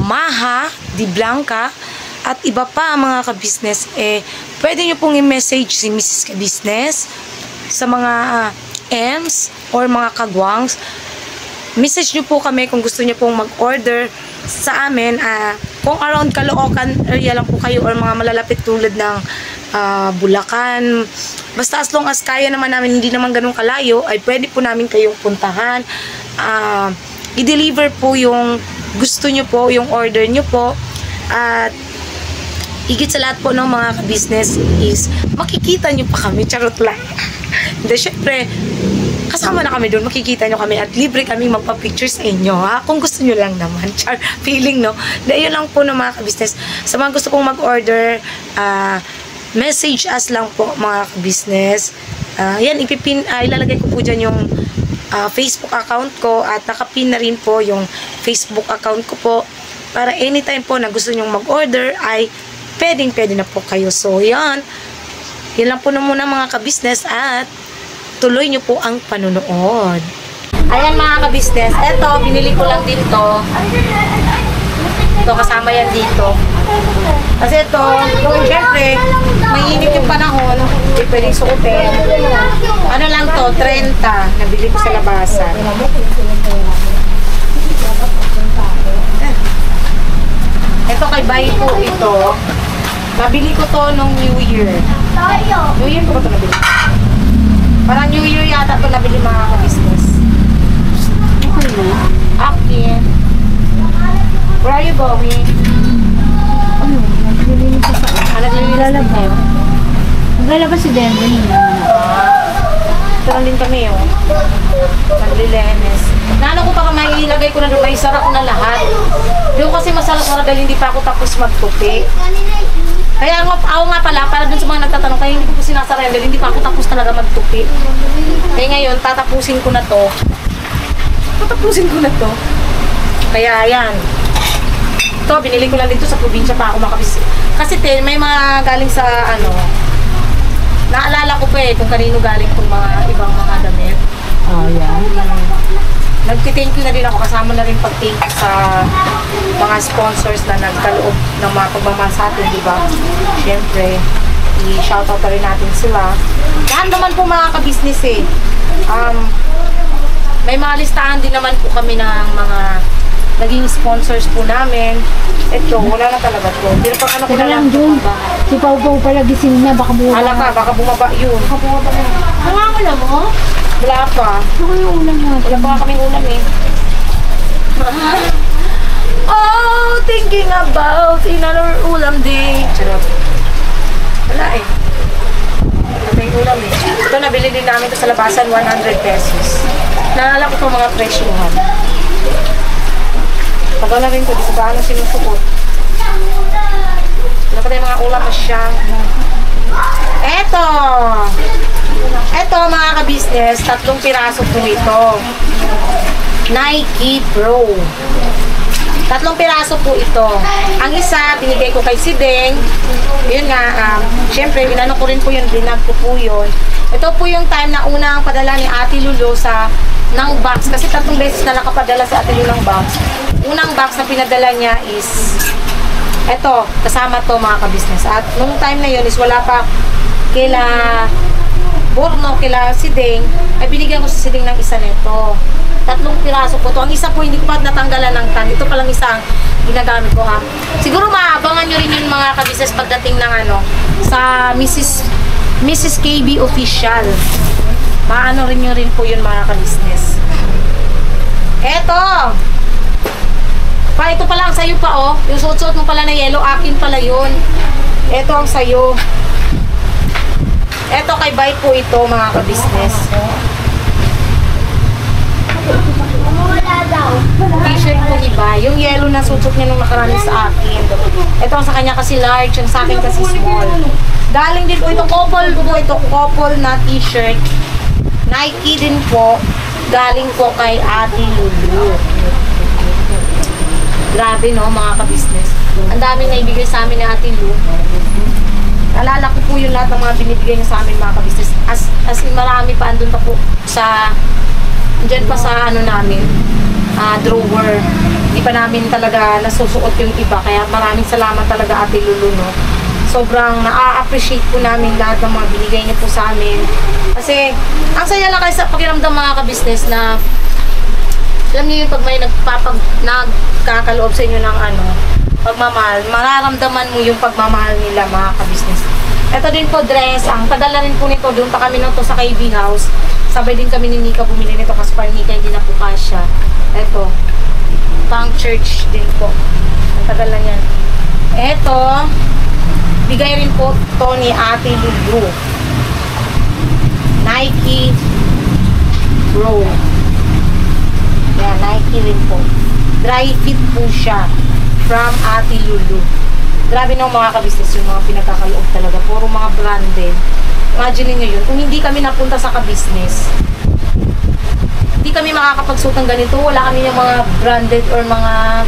Maha di Blanca, at iba pa mga ka-business, pwede nyo pong i-message si Mrs. Ka-Business sa mga M's or mga kagwangs. Message nyo po kami kung gusto nyo pong mag-order sa amin. Kung around Caloocan area lang po kayo or mga malalapit tulad ng Bulacan, basta as long as kaya naman namin, hindi naman ganun kalayo, ay pwede po namin kayong puntahan. I-deliver po yung gusto nyo po, yung order nyo po. At higit sa lahat po ng mga business is makikita nyo pa kami, charot lang. Hindi, syempre kasama na kami doon, makikita nyo kami at libre kami magpa-picture sa inyo, ha? Kung gusto nyo lang naman. Char, feeling, no? Dahil yun lang po ng mga business. Sa mga gusto pong mag-order, message us lang po mga business. Yan, ilalagay ko po dyan yung Facebook account ko at nakapin na rin po yung Facebook account ko po para anytime po na gusto nyong mag-order ay pwedeng-pwede na po kayo. So, yan. Yan lang po na muna mga ka-business at tuloy nyo po ang panunood. Ayan mga ka-business. Eto, binili ko lang din to. Ito, kasama yan dito. Kasi ito, yung syempre, mainit yung panahon, hindi pwedeng suotin. Ano lang to, 30. Nabili ko sa labasan. Ito kay Bay po ito. Nabili ko to nung New Year. New Year ko ba ito nabili? Parang New Year yata ito nabili mga ka-business. Akin. Where are you going? Naglilinis sa saan. Naglilinis kayo? Naglalabas si Denver. Ito lang din kami, oh. Naglilinis. Naano ko pa may ilagay ko na doon, may sarap na lahat. Doon kasi masarap dahil hindi pa ako tapos magtupi. Kaya ako nga pala, para dun sa mga nagtatanong, kaya hindi ko po sinasara dahil hindi pa ako tapos talaga magtupi. Kaya ngayon, tatapusin ko na to. Kaya yan. Ito, binili ko lang dito sa probinsya pa ako makabisi. Kasi may mga galing sa naalala ko pa kung kanino galing itong mga ibang mga damit. Oh, yan. Nagti-thank you na din ako. Kasama na rin pag-thank you sa mga sponsors na nagkaloob ng mga pagmamahal sa atin, di ba? Siyempre, i-shoutout na rin natin sila. Lahat naman po mga ka-business eh. May mga listahan din naman po kami ng mga naging sponsors po namin. Ito, wala na talaga to. Pero pag ano ko na lang Jun. Si Pau Pau pala gising na, baka bumaba. Ala ka, baka bumaba yun. Baka bumaba na. Nangangala mo? Wala pa. Ano yung ulam natin? Wala pa kaming ulam eh. Oh, thinking about another ulam day. Charot. Wala eh. Wala tayong ulam eh. Ito, nabili din namin ito sa labasan, 100 pesos. Naalala ko itong mga presyohan. Tagal na rin ko, di ko ba anong sinusukot. Wala pa tayong mga ulam masyang. Eto! Eto mga ka-business, 3 piraso po ito. Nike Pro. 3 piraso po ito. Ang isa, binigay ko kay si Deng. Yun nga, syempre, inano ko rin po yun, binag ko po yun. Ito po yung time na unang padala ni Ate Lulu ng box. Kasi 3 beses na nakapadala si Ate Lulu ng box. Unang box na pinadala niya is eto, kasama to mga ka-business. At nung time na yun is wala pa kila Borno, kila si Deng, ay binigyan ko si Deng ng isa nito. 3 piraso po to. Ang isa po hindi ko pa natanggalan ng tan. Ito palang isang ginagamit ko ha. Siguro maabangan nyo rin yung mga ka-business pagdating ng sa Mrs. KB Official. Maano rin nyo rin po yun mga ka-business. Eto! Ito pala ang sayo pa oh. Yung suot-suot mo pala na yellow, akin pala yun. Ito ang sayo. Ito kay Bay po ito mga ka-business. T-shirt po ni Bay. Yung yellow na suot niya nung nakarami sa akin. Ito ang sa kanya kasi large, yung sa akin kasi small. Galing din po ito, couple na t-shirt. Nike din po. Galing po kay Ate Lulu. Grabe no mga ka-business. Ang daming naibigay sa amin ni Ate Lu. Nalala ko po yung lahat ng mga binibigay niya sa amin mga ka-business. As in marami pa andun pa po sa dyan pa sa namin drawer. Hindi pa namin talaga nasusuot yung iba. Kaya maraming salamat talaga Ate Lulu no. Sobrang na-appreciate po namin lahat ng mga binigay niya po sa amin. Kasi ang saya lang kayo sa pakiramdam mga ka-business na alam niyo yung pag may nagkakaloob sa inyo ng pagmamahal, mararamdaman mo yung pagmamahal nila mga ka-business. Ito din po dress, ang padala rin po nito, doon pa kami nito sa KB House. Sabay din kami ni Nika bumili nito kasi parang Nika hindi na po kasya. Ito, pang church din po. Ang padala niyan. Ito, bigay rin po to ni Ate Lulu. Nike Pro. Yan, Nike rin po. Dry fit po siya from Ate Lulu. Grabe nung mga ka-business yung mga pinagkakaloob talaga. Puro mga branded. Imagine nyo yun. Kung hindi kami napunta sa ka-business, hindi kami makakapagsuot ng ganito. Wala kami yung mga branded or mga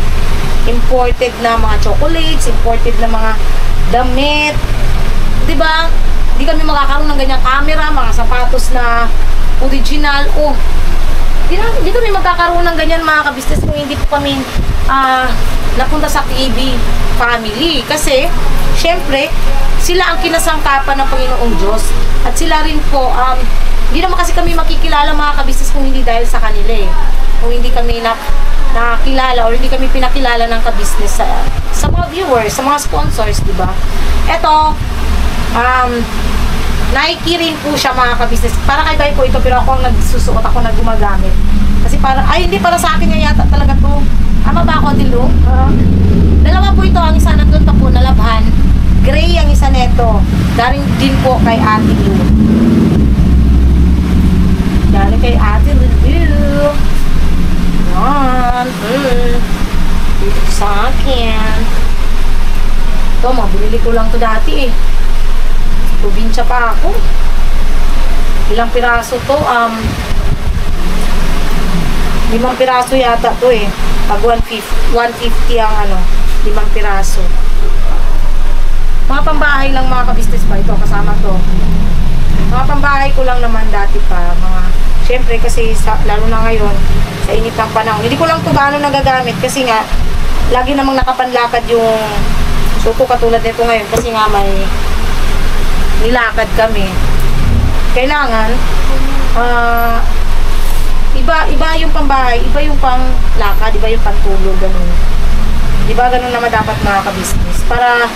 imported na mga chocolates, imported na mga damit. Diba? Hindi kami makakaroon ng ganyang camera, mga sapatos na original. Oh, hindi kami magkakaroon ng ganyan mga ka-business kung hindi po kami napunta sa KB family. Kasi, syempre, sila ang kinasangkapan ng Panginoong Diyos. At sila rin po, hindi naman kasi kami makikilala mga ka-business kung hindi dahil sa kanila eh. Kung hindi kami nakilala or hindi kami pinakilala ng ka-business sa mga viewers, sa mga sponsors, di ba? Ito, Nike rin po siya mga ka-business. Para kay Bay po ito, pero ako ang nagsusuot, ako na gumagamit. Kasi hindi para sa akin nga yata talaga to. Ama ba ako, Dilu? Dalawa po ito, ang isa nandun pa po, nalabhan. Gray ang isa neto. Galing din po kay Ate Lu. Galing kay Ate Lu. Yan. Dito sa akin. Ito, mabili ko lang to dati eh. Probinsya pa ako. Ilang piraso to? 5 piraso yata to eh. Pag 150 ang 5 piraso. Mga pambahay lang mga ka-business pa ito, kasama to. Mga pambahay ko lang naman dati pa. Syempre kasi lalo na ngayon, Sa init ng panahon. Hindi ko lang ito gaano nagagamit kasi nga, lagi namang nakapanlakad yung suko katulad nito ngayon kasi nga may nilakad kami. Kailangan, iba yung pambahay, iba yung panglakad, iba yung pantulog, ganun. Diba ganun naman dapat mga ka-business. Para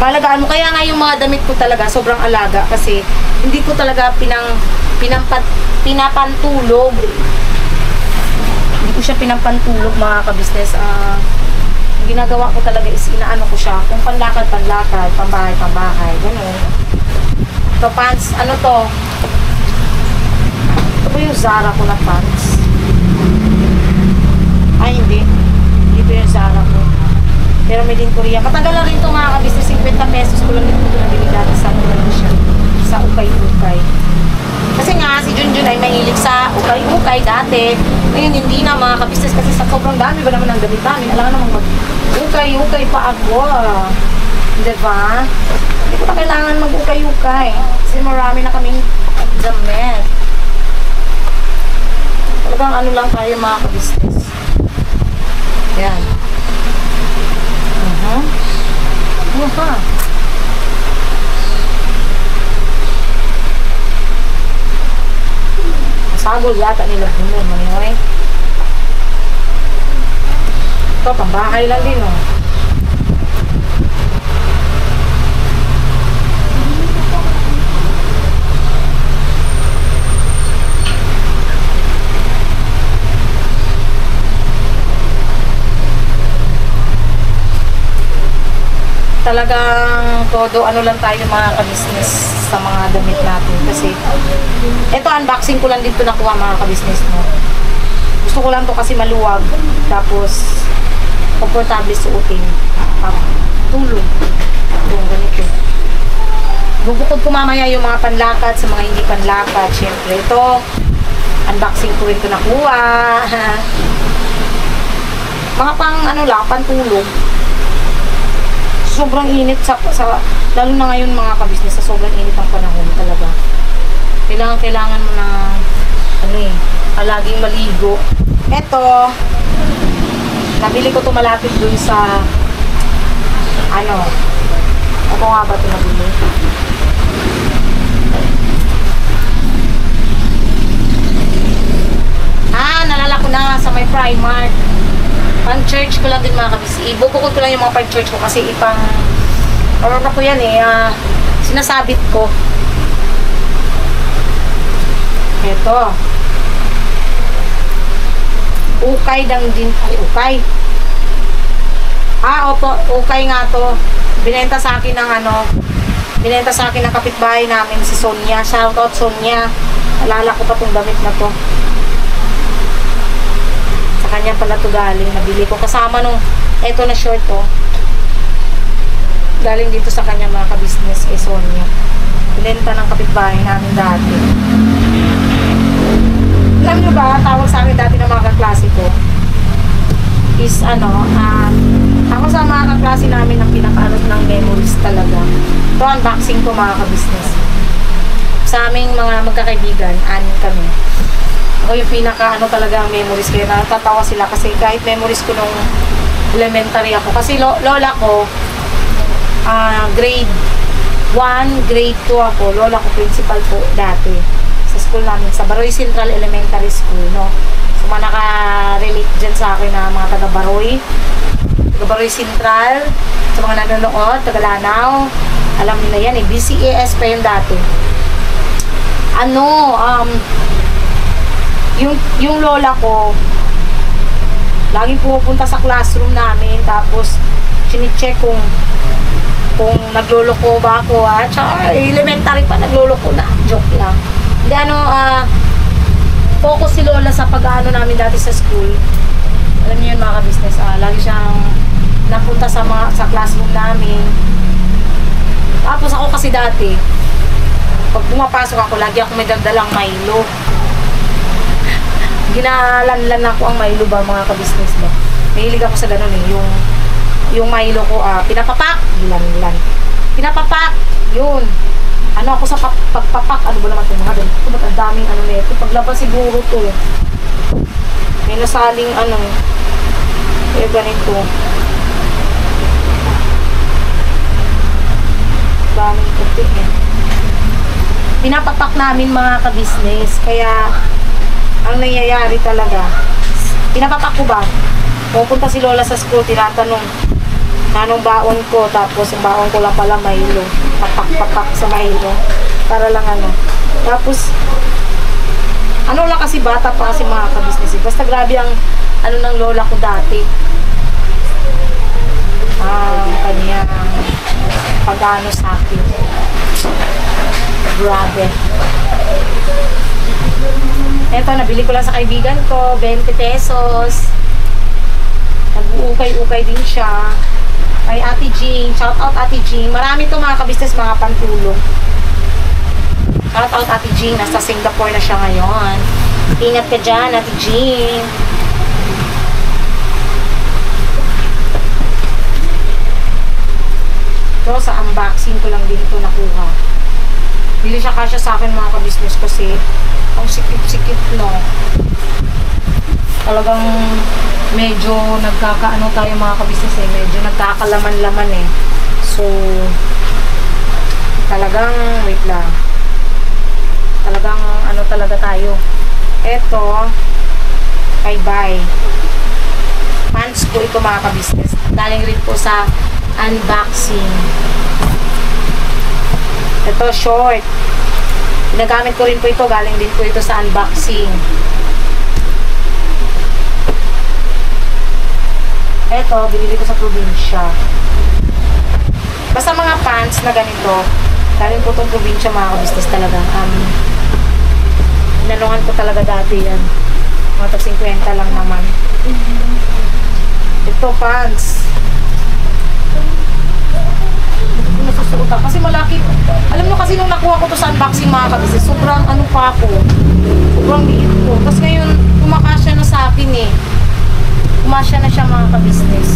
malagaan mo. Kaya nga yung mga damit ko talaga, sobrang alaga kasi hindi ko talaga pinapantulog. Hindi ko siya pinampantulog mga ka-business. Yung ginagawa ko talaga is inaano ko siya. Kung panlakad, pambahay, gano'n. Ito pants, ano to? Ito ba yung Zara ko na pants? Ay, hindi. Hindi ko yung Zara ko. Pero made in Korea. Matagal na rin ito mga ka-business. 50 pesos ko lang dito nabili dati sa Malaysia. Sa ukay-ukay. Kasi nga, si Junjun ay mahilig sa ukay-ukay dati. Ngayon, hindi na mga ka-business kasi sa sobrang dami ba naman ang damit namin. Alam nga naman mag-ukay-ukay pa ako. Diba? Hindi ko na kailangan mag-ukay-ukay. Kasi marami na kaming damit. Talagang ano lang tayo mga ka-business. Yan. Sagol yata nila bunod, manyoy. Ito, pambahay lang din, oh. Talagang todo ano lang tayo mga ka-business sa mga damit natin kasi ito unboxing ko lang dito nakuha mga ka-business mo. Gusto ko lang to kasi maluwag tapos komportable suotin. Tulog. Yung ganito. Bubukod ko mamaya yung mga panlakad sa mga hindi panlakad. Siyempre ito unboxing ko ito nakuha. Mga pang ano lang, pantulog. Sobrang init lalo na ngayon mga ka-business, sa sobrang init ang panahon talaga. Kailangan mo na laging maligo. Eto, nabili ko to malapit dun sa ako nga ba ito nabili? Nalala ko na sa may Primark. Pang church ko lang din mga kabisi. Ibubukod ko lang yung mga pang church ko kasi ko yan sinasabit ko. Ito. Ukay dang din. Ay, ukay. Opo. Ukay nga to. Binenta sa akin ng kapitbahay namin si Sonia. Shoutout Sonia. Alala ko pa tong damit na to. Kanya pala ito galing, nabili ko kasama nung eto na short galing dito sa kanya mga ka-business kay Sonia. Binenta ng kapitbahay namin dati. Alam nyo ba, tawag sa amin dati ng mga kaklase ko is ako sa mga kaklase namin ang pinakaanot ng memories talaga. Ito unboxing ko mga ka-business. Sa aming mga magkakaibigan, 6 kami. Ako yung pinaka talaga ang memories kaya natatawa sila kasi kahit memories ko nung elementary ako kasi lola ko grade 1, grade 2 ako, lola ko principal po dati sa school namin sa Baroy Central Elementary School, no. So mga naka-relate dyan sa akin na mga taga Baroy Central, sa mga nanonood, taga Lanao, alam nila yan BCAS pa yun dati. Yung lola ko laging pumupunta sa classroom namin tapos chine-check kung nagloloko ba ako at saka elementary pa nagloloko na, joke lang. Hindi focus si lola sa pag-aano namin dati sa school. Alam niyo yun mga ka-business, lagi siyang napunta sa classroom namin. Tapos ako kasi dati pag pumapasok ako lagi ako may dagdalang Milo. Ginalanlan ako ang Milo ba mga ka-business ba. Mahilig ako sa ganun yung Milo ko, pinapapak, pinapapak, yun. Ano ako sa pagpapak, ano ba naman ito mga ganito? Ba't ang daming ano na ito? Paglabas siguro to. May nasaling ano. Kaya ganito. Daming puti eh. Pinapapak namin mga ka-business. Kaya, ang nangyayari talaga, pinapapak ko ba? Pupunta si Lola sa school, tinatanong, anong baon ko? Tapos, ang baon ko lang pala Milo. Papak-papak sa Milo. Para lang ano. Tapos, ano lang kasi bata pa kasi mga ka-business. Basta grabe ang, ano ng Lola ko dati. Ang kanyang pag-ano sa akin. Grabe. Eto, nabili ko lang sa kaibigan ko, 20 pesos. Nag-uukay-ukay din siya. Kay Ate Jing. Shout out Ate Jing. Marami to mga kabisnes, mga pantulong. Shout out Ate Jing. Nasa Singapore na siya ngayon. Ingat ka dyan, Ate Jing. Ito, sa unboxing ko lang din ito nakuha. Hindi siya kasya sa akin mga kabisnes kasi ang sikip-sikip no. Talagang medyo nagkakaano tayo mga kabisnes eh. Medyo nagkakalaman-laman eh. So, talagang, wait lang. Talagang ano talaga tayo. Eto, bye-bye. Pants ko ito mga kabisnes. Galing rin po sa unboxing. Ito, short. Ginagamit ko rin po ito. Galing din po ito sa unboxing. Ito, binili ko sa probinsya. Basta mga pants na ganito. Galing po itong probinsya mga kabisnes talaga. Inanungan ko talaga dati yan. Mga 50 lang naman. Ito, pants. Nasusuot kasi malaki. Alam nyo kasi nung nakuha ko to sa unboxing mga kabisnes, sobrang ano pa ako. Sobrang liit ko. Tapos ngayon, kumakasya na sa akin eh. Kumasya na siya mga kabisnes.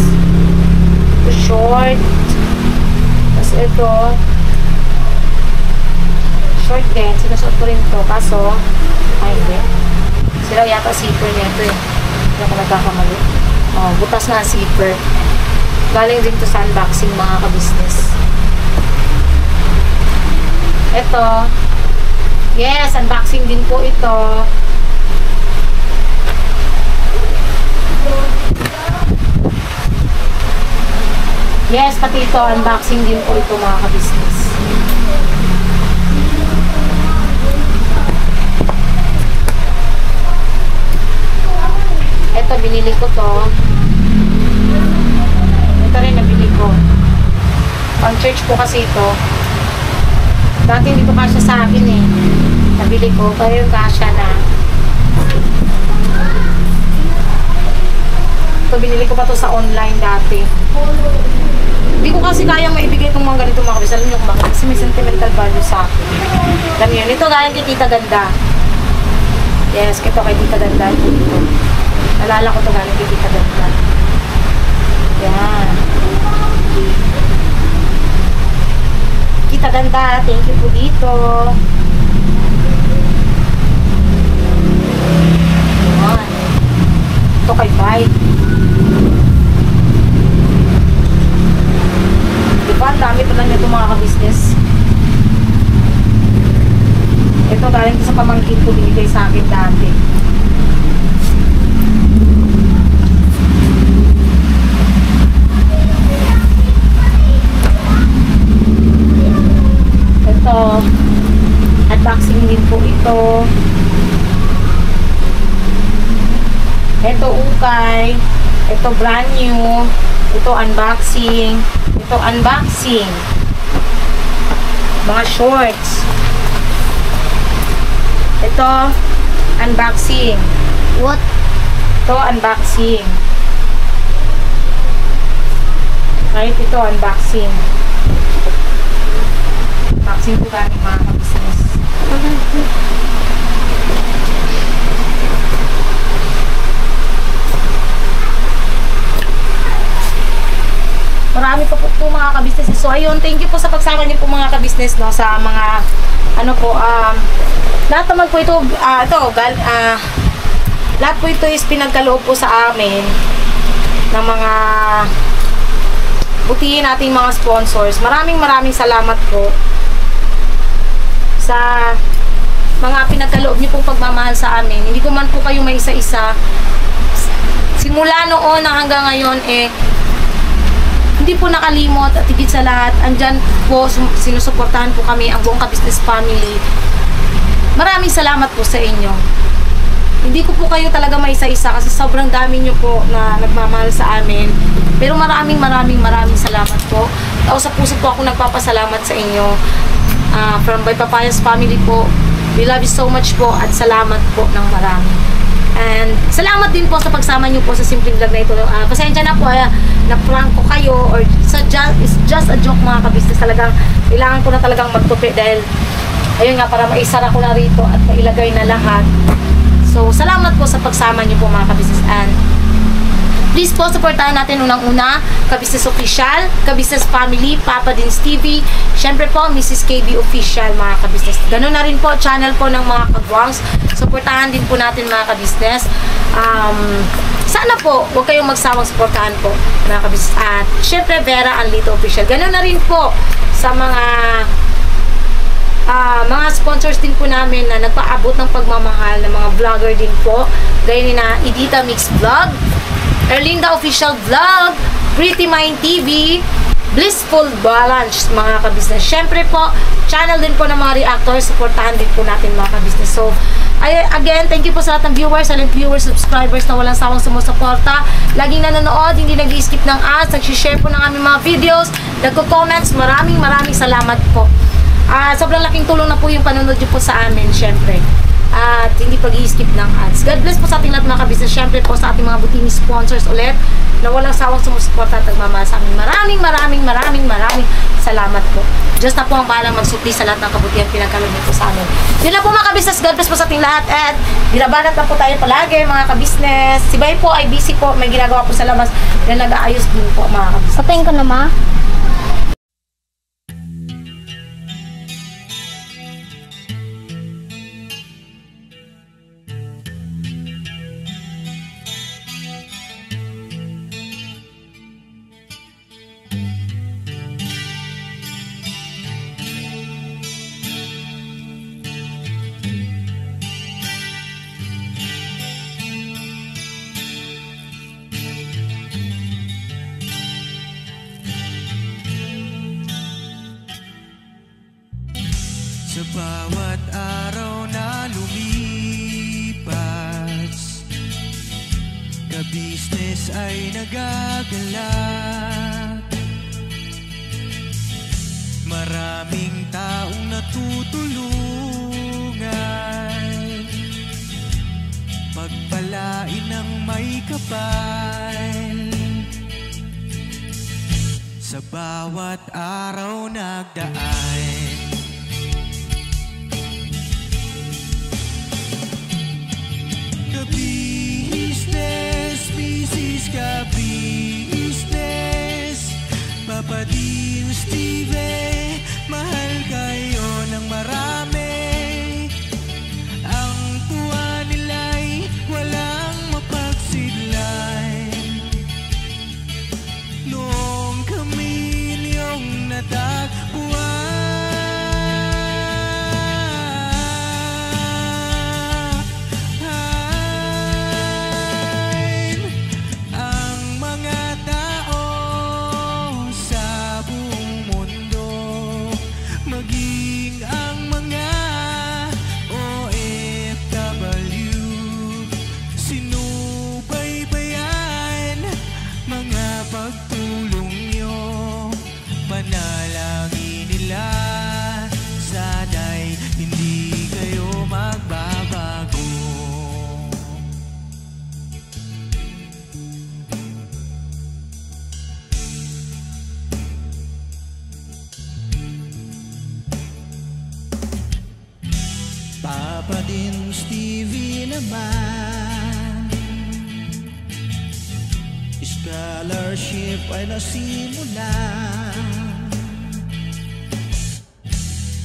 Ito short. Tapos ito. Short din. Sinasuot ko rin to. Kaso, ay hindi. Sila yata zipper niya ito eh. Hindi ako nagkakamali. Oh, butas na ang zipper. Galing din to sa unboxing mga kabisnes. Ito. Yes, unboxing din po ito. Yes, pati ito. Unboxing din po ito mga kabisnes. Ito, binili ko to. Ito rin, nabili ko. Pang church po kasi ito. Dati hindi ko kasya sa akin eh. Nabili ko, pero yung kasya na. Ito, binili ko pa to sa online dati. Hindi ko kasi kayang maibigay itong mga ganito mga kabis. Alam nyo kung bakit? Kasi may sentimental value sa akin. Alam nyo yun. Ito galing kay Tita Ganda. Yes, ito kay Tita Ganda. Ito. Nalala ko ito galing kay Tita Ganda. Yan. Tita Ganda, thank you po dito. Yan. Ito kay Bite. Diba, ang dami pala nito mga ka-business. Ito galing sa pamangkin ko, binigay sa akin dati. Ito, unboxing din po ito. Ito ukay. Ito brand new. Ito unboxing. Ito unboxing. Mga shorts. Ito unboxing. What? Ito unboxing. Kahit ito unboxing. Unboxing po galing mga ka-business. Marami marami pa po mga ka-business. So ayun, thank you po sa pagsama niyo po mga ka-business, no, sa mga ano po, lahat naman po ito, lahat po ito is pinagkaloob po sa amin ng mga butihin nating mga sponsors. Maraming salamat po sa mga pinagkaloob niyo pong pagmamahal sa amin. Hindi ko man po kayo may isa-isa. Simula noon hanggang ngayon, hindi po nakalimot at higit sa lahat, andyan po, sinusuportahan po kami, ang buong ka-business family. Maraming salamat po sa inyo. Hindi ko po kayo talaga may isa-isa kasi sobrang dami nyo po na nagmamahal sa amin. Pero maraming salamat po. Tao sa puso po ako nagpapasalamat sa inyo. From Bay Papayas family po, we love you so much po at salamat po ng marami. And salamat din po sa pagsama nyo po sa simpleng vlog na ito. Pasensya na po, na-prank ko kayo or it's just a joke mga ka-business. Talagang kailangan ko na talagang magtupi dahil ayun nga, para maisara ko na rito at mailagay na lahat. So salamat po sa pagsama nyo po mga ka-business. And please po, supportahan natin unang-una, Ka-Business Official, Ka-Business Family, Papa Dins TV, syempre po, Mrs. KB Official, mga ka-business. Ganun na rin po, channel po ng mga kagwangs. Supportahan din po natin mga ka-business. Sana po, huwag kayong magsawang supportahan po, mga ka-business. At syempre, Vera Anlito Official. Ganun na rin po sa mga sponsors din po namin na nagpaabot ng pagmamahal ng mga vlogger din po. Gaya ni na Edita Mix Vlog, Erlinda Official Vlog, Pretty Mind TV, Blissful Balance, mga ka-business. Syempre po, channel din po ng mga reactors, supportahan din po natin mga ka-business. So, again, thank you po sa lahat ng viewers, silent viewers, subscribers na walang sawang sumusuporta, laging nanonood, hindi nag-i-skip ng ads, nag-share po ng aming mga videos, nagko-comments. Maraming salamat po. Sobrang laking tulong na po yung panonood nyo po sa amin, syempre. At hindi pag-i-skip ng ads. God bless po sa ating lahat mga ka-business. Syempre po sa ating mga butini sponsors ulit na walang sawang sumusuporta at nagmamahal sa amin. Maraming salamat po. Diyos na po ang bahalang magsupli sa lahat ng kabutihan pinagkaloob niyo po sa amin. Yun lang po mga ka-business. God bless po sa ating lahat. At binabanat na po tayo palagi mga ka-business. Si Bay po ay busy po. May ginagawa po sa labas na nag-aayos din po mga ka-business. Patayin ko na, ma. Sa bawat araw na lumipas, ka-business ay nagagalak. Maraming taong natutulungan, pagpalain ng may kapal. Sa bawat araw nagdaan, ka-business, business ka-business, Papa Dins TV, mahal kayo ng marami. Ang tuwa nila'y walang mapagsidlay. Noong kami niyong natagpuan, Papa Dins TV naman, Scholarship ay nasimula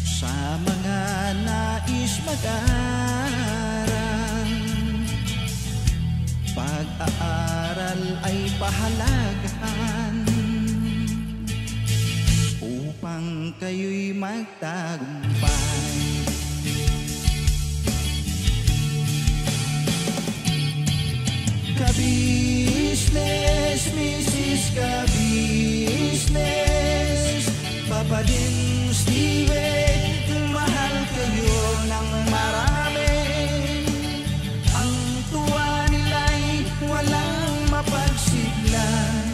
sa mga nais mag-aral. Pag-aaral ay pahalagahan upang kayo'y magtagumpay. Ka-business, Mrs. Ka-business, Papa din Steven, mahal kayo ng marami. Ang tuwa nila'y walang mapagsiglay.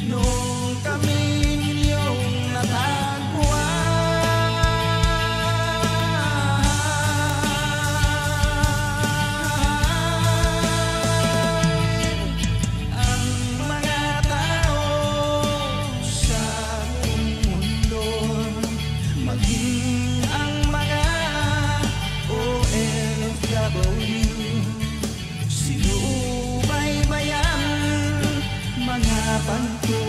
Noong kami ninyong natagpuan, sinubaybayan mga pagtuloy.